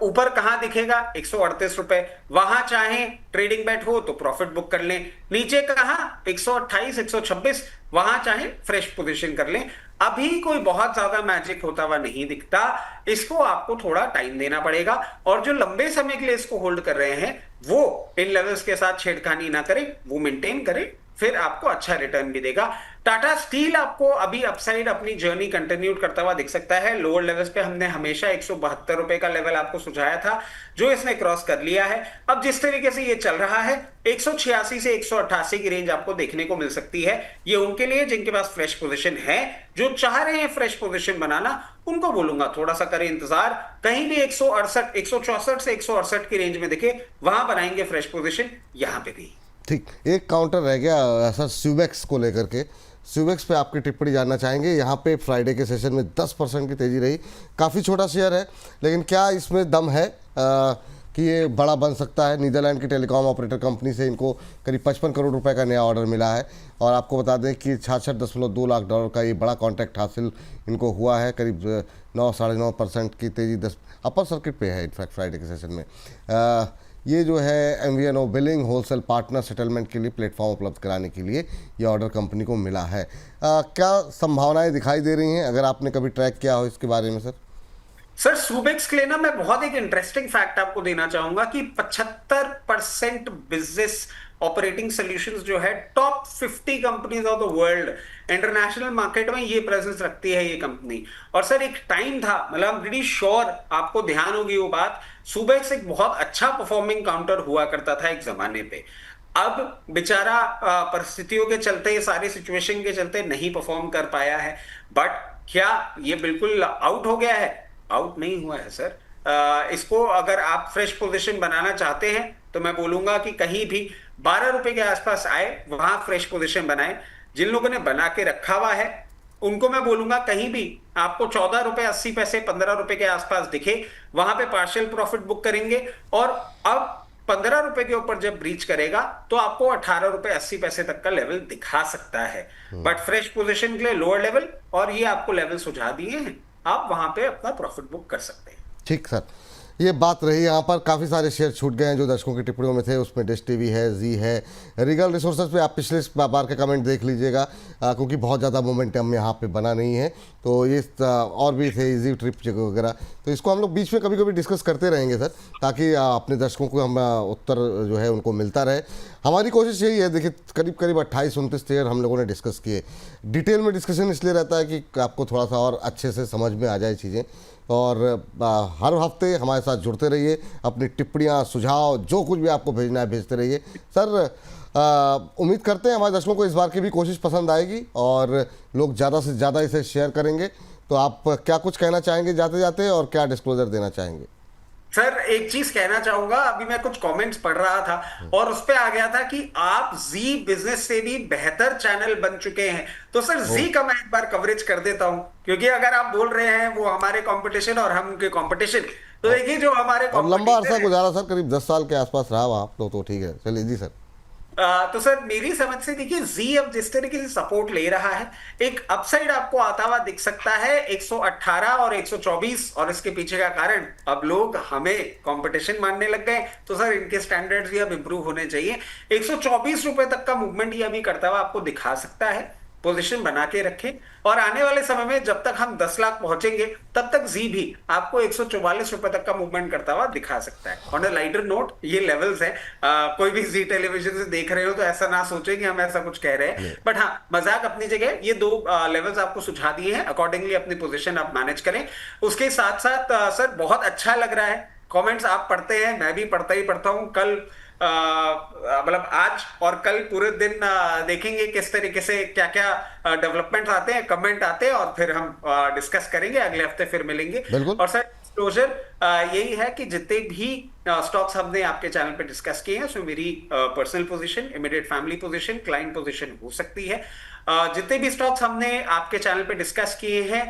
ऊपर कहां दिखेगा? 138 रुपए, वहां चाहे ट्रेडिंग बैट हो तो प्रॉफिट बुक कर लें। नीचे कहां? 128, 126, वहां चाहे फ्रेश पोजीशन कर लें। अभी कोई बहुत ज्यादा मैजिक होता हुआ नहीं दिखता। इसको आपको थोड़ा टाइम देना पड़ेगा, और जो लंबे समय के लिए इसको होल्ड कर रहे हैं वो इन लेवल्स के साथ छेड़खानी ना करें, वो मेंटेन करें, फिर आपको अच्छा रिटर्न भी देगा। टाटा स्टील आपको अभी अपसाइड अपनी जर्नी कंटिन्यू करता हुआ दिख सकता है। लोअर लेवल्स पे हमने हमेशा 172 रुपए का लेवल आपको सुझाया था, जो इसने क्रॉस कर लिया है। अब जिस तरीके से ये चल रहा है 186 से 188 की रेंज आपको देखने को मिल सकती है। ये उनके लिए जिनके पास फ्रेश पोजीशन है, जो चाह रहे हैं फ्रेश पोजीशन बनाना, उनको बोलूंगा थोड़ा सा करें इंतजार। कहीं भी 168, 164 से 168 की रेंज में दिखे, वहां बनाएंगे फ्रेश पोजीशन, यहां पे भी। ठीक, एक काउंटर रह गया सर स्यूबेक्स को लेकर के। स्यूबेक्स पे आपकी टिप्पणी जानना चाहेंगे। यहाँ पे फ्राइडे के सेशन में 10% की तेज़ी रही। काफ़ी छोटा शेयर है, लेकिन क्या इसमें दम है? कि ये बड़ा बन सकता है। नीदरलैंड की टेलीकॉम ऑपरेटर कंपनी से इनको करीब 55 करोड़ रुपए का नया ऑर्डर मिला है। और आपको बता दें कि 66.2 लाख डॉलर का ये बड़ा कॉन्ट्रैक्ट हासिल इनको हुआ है। करीब 9-9.5% की तेज़ी 10 अपर सर्किट पे है इनफैक्ट फ्राइडे के सेशन में। ये जो है MVNO billing wholesale partner settlement के लिए प्लेटफॉर्म उपलब्ध कराने के लिए ये ऑर्डर कंपनी को मिला है। क्या संभावनाएं दिखाई दे रही हैं, अगर आपने कभी ट्रैक किया हो इसके बारे में सर? सर सुबेक्स के लिए ना मैं बहुत एक इंटरेस्टिंग फैक्ट आपको देना चाहूंगा कि 75% बिजनेस ऑपरेटिंग सॉल्यूशंस जो है top 50 companies of the world international market में ये प्रेजेंस रखती है ये कंपनी। और सर एक टाइम था, मतलब आई एम प्रीटी श्योर आपको ध्यान होगी वो बात, सुबेक्स एक बहुत अच्छा परफॉर्मिंग काउंटर हुआ करता था एक जमाने पे। अब बेचारा परिस्थितियों के चलते, सारी सिचुएशन के चलते नहीं परफॉर्म कर पाया है। बट क्या ये बिल्कुल आउट हो गया है? आउट नहीं हुआ है सर। इसको अगर आप फ्रेश पोजीशन बनाना चाहते हैं तो मैं बोलूंगा कि कहीं भी 12 रुपए के आसपास आए, वहां फ्रेश पोजीशन बनाए। जिन लोगों ने बना के रखा हुआ है उनको मैं बोलूंगा कहीं भी आपको 14 रुपए 80 पैसे 15 रुपए के आसपास दिखे, वहां पे पार्शियल प्रॉफिट बुक करेंगे। और अब 15 रुपए के ऊपर जब ब्रीच करेगा तो आपको 18 रुपए 80 पैसे तक का लेवल दिखा सकता है। बट फ्रेश पोजीशन के लिए लोअर लेवल, और ये आपको लेवल सुझा दिए हैं, आप वहां पे अपना प्रॉफिट बुक कर सकते हैं। ठीक सर, ये बात रही। यहाँ पर काफ़ी सारे शेयर छूट गए हैं जो दर्शकों की टिप्पणियों में थे। उसमें डिश टीवी है, जी है, रीगल रिसोर्सेज पे आप पिछले बार के कमेंट देख लीजिएगा, क्योंकि बहुत ज़्यादा मोमेंटम यहाँ पे बना नहीं है। तो ये और भी थे इजी ट्रिप वगैरह, तो इसको हम लोग बीच में कभी कभी डिस्कस करते रहेंगे सर, ताकि अपने दर्शकों को हम उत्तर जो है उनको मिलता रहे। हमारी कोशिश यही है, देखिए करीब करीब 28-29 शेयर हम लोगों ने डिस्कस किए। डिटेल में डिस्कशन इसलिए रहता है कि आपको थोड़ा सा और अच्छे से समझ में आ जाए चीज़ें। और हर हफ्ते हमारे साथ जुड़ते रहिए, अपनी टिप्पणियाँ, सुझाव, जो कुछ भी आपको भेजना है भेजते रहिए सर। उम्मीद करते हैं हमारे दर्शकों को इस बार की भी कोशिश पसंद आएगी और लोग ज़्यादा से ज़्यादा इसे शेयर करेंगे। तो आप क्या कुछ कहना चाहेंगे जाते जाते, और क्या डिस्क्लोजर देना चाहेंगे? सर एक चीज कहना चाहूंगा, अभी मैं कुछ कमेंट्स पढ़ रहा था और उस पे आ गया था कि आप जी बिजनेस से भी बेहतर चैनल बन चुके हैं। तो सर जी का मैं एक बार कवरेज कर देता हूं, क्योंकि अगर आप बोल रहे हैं वो हमारे कंपटीशन और हम उनके कंपटीशन, तो देखिए जो हमारे और लंबा अरसा गुजारा सर, करीब 10 साल के आसपास रहा वहाँ, तो ठीक है। चलिए जी सर। तो सर मेरी समझ से देखिए जी अब जिस तरीके से सपोर्ट ले रहा है, एक अपसाइड आपको आता हुआ दिख सकता है 118 और 124। और इसके पीछे का कारण, अब लोग हमें कंपटीशन मानने लग गए, तो सर इनके स्टैंडर्ड्स भी अब इंप्रूव होने चाहिए। 124 रुपए तक का मूवमेंट ये अभी करता हुआ आपको दिखा सकता है। पोजीशन बना के रखें, और आने वाले समय में जब तक हम 10 लाख पहुंचेंगे तब तक जी भी आपको 144 रुपए तक का मूवमेंट करता हुआ दिखा सकता है। ऑन अ लाइटर नोट, ये लेवल्स है, कोई भी जी टेलीविजन से देख रहे हो तो ऐसा ना सोचे कि हम ऐसा कुछ कह रहे हैं। बट हाँ, मजाक अपनी जगह, ये दो लेवल्स आपको सुझा दिए हैं, अकॉर्डिंगली अपनी पोजिशन आप मैनेज करें। उसके साथ साथ सर बहुत अच्छा लग रहा है, कमेंट्स आप पढ़ते हैं, मैं भी पढ़ता ही पढ़ता हूं। कल मतलब आज और कल पूरे दिन देखेंगे किस तरीके से क्या क्या डेवलपमेंट आते हैं, कमेंट आते हैं, और फिर हम डिस्कस करेंगे। अगले हफ्ते फिर मिलेंगे। और सर डिस्क्लोजर यही है कि जितने भी स्टॉक्स हमने आपके चैनल पे डिस्कस किए हैं उसमें मेरी personal position, immediate family position, client position हो सकती है। जितने भी स्टॉक्स हमने आपके चैनल पे डिस्कस किए हैं,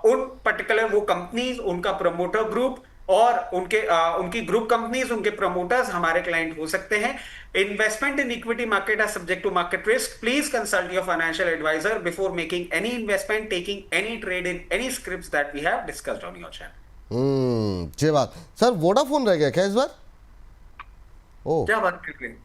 उन पर्टिकुलर वो कंपनीज, उनका प्रमोटर ग्रुप और उनकी ग्रुप कंपनीज, उनके प्रमोटर्स हमारे क्लाइंट हो सकते हैं। Investment in equity market are subject to market risk. Please consult your financial advisor before making any investment, taking any trade in any scripts that we have discussed on your channel. ये बात sir, Vodafone रह गया क्या इस बार? क्या बात कर रहे हैं?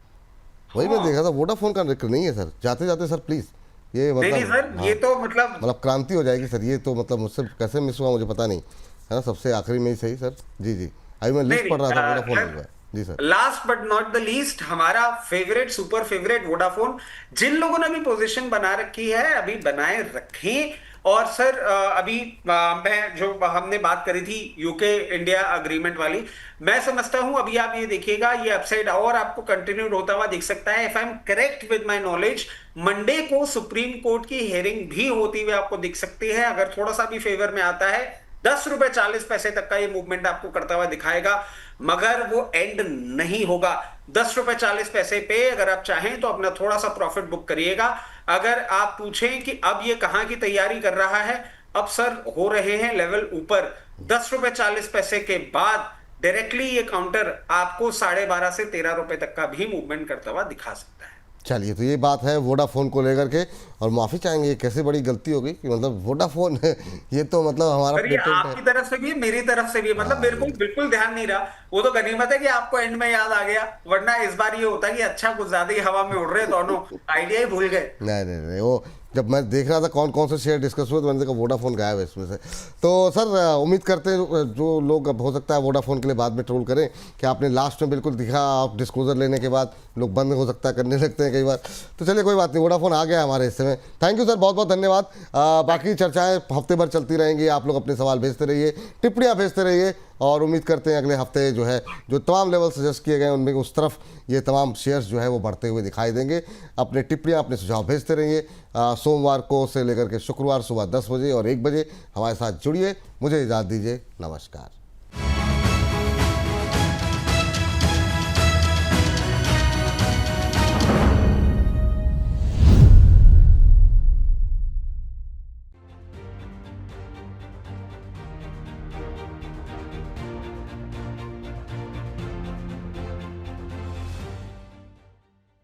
वही मैं देखा था, वोडाफोन का जिक्र नहीं है सर। जाते जाते सर प्लीज, ये मतलब नहीं सर, ये तो मतलब क्रांति हो जाएगी सर। ये तो मतलब मुझसे कैसे मिस हुआ मुझे पता नहीं, है ना। सबसे आखिरी में ही सही सर। जी जी, अभी मैं लिस्ट पढ़ रहा था, वोडाफोन हुआ। जी sir. Last but not the least, हमारा फेवरेट, सुपर फेवरेट वोडाफोन। जिन लोगों ने भी पोजीशन बना रखी है अभी बनाए रखें। और सर अभी मैं जो हमने बात करी थी यूके इंडिया अग्रीमेंट वाली, मैं समझता हूं अभी आप ये देखिएगा, ये अपसाइड और आपको कंटिन्यूड होता हुआ दिख सकता है। If I am correct with my knowledge, Monday को सुप्रीम कोर्ट की हियरिंग भी होती हुई आपको दिख सकती है। अगर थोड़ा सा भी फेवर में आता है, 10 रुपए 40 पैसे तक का ये मूवमेंट आपको करता हुआ दिखाएगा, मगर वो एंड नहीं होगा। 10 रुपए 40 पैसे पे अगर आप चाहें तो अपना थोड़ा सा प्रॉफिट बुक करिएगा। अगर आप पूछें कि अब ये कहां की तैयारी कर रहा है, अब सर हो रहे हैं लेवल ऊपर 10 रुपए 40 पैसे के बाद डायरेक्टली ये काउंटर आपको 12.5 से 13 रुपए तक का भी मूवमेंट करता हुआ दिखा सकता है। चलिए, तो ये बात है वोडाफोन को लेकर के। और माफ़ी चाहेंगे, ये कैसे बड़ी गलती हो गई कि मतलब वोडाफोन ये तो मतलब हमारा पर ये पेटेंट है। आपकी तरफ से भी है, मेरी तरफ से भी है, मतलब हाँ मेरे को बिल्कुल ध्यान नहीं रहा। वो तो गनीमत है कि आपको एंड में याद आ गया, वरना इस बार ये होता कि अच्छा कुछ ज्यादा ही हवा में उड़ रहे दोनों, आइडिया ही भूल गए। नहीं नहीं नहीं, वो जब मैं देख रहा था कौन कौन से शेयर डिस्कस हुए तो मैंने देखा वोडाफोन गायब है इसमें से। तो सर उम्मीद करते हैं जो लोग, अब हो सकता है वोडाफोन के लिए बाद में ट्रोल करें कि आपने लास्ट में बिल्कुल दिखा, आप डिस्क्लोजर लेने के बाद लोग बंद हो सकता है करने लगते हैं कई बार। तो चलिए कोई बात नहीं, वोडाफोन आ गया हमारे हिस्से में। थैंक यू सर, बहुत बहुत धन्यवाद। बाकी चर्चाएं हफ्ते भर चलती रहेंगी, आप लोग अपने सवाल भेजते रहिए, टिप्पणियाँ भेजते रहिए, और उम्मीद करते हैं अगले हफ्ते जो है जो तमाम लेवल सजेस्ट किए गए उनमें उस तरफ ये तमाम शेयर्स जो है वो बढ़ते हुए दिखाई देंगे। अपने टिप्पणियाँ, अपने सुझाव भेजते रहिए। सोमवार को से लेकर के शुक्रवार सुबह 10 बजे और 1 बजे हमारे साथ जुड़िए। मुझे इजाज़त दीजिए, नमस्कार।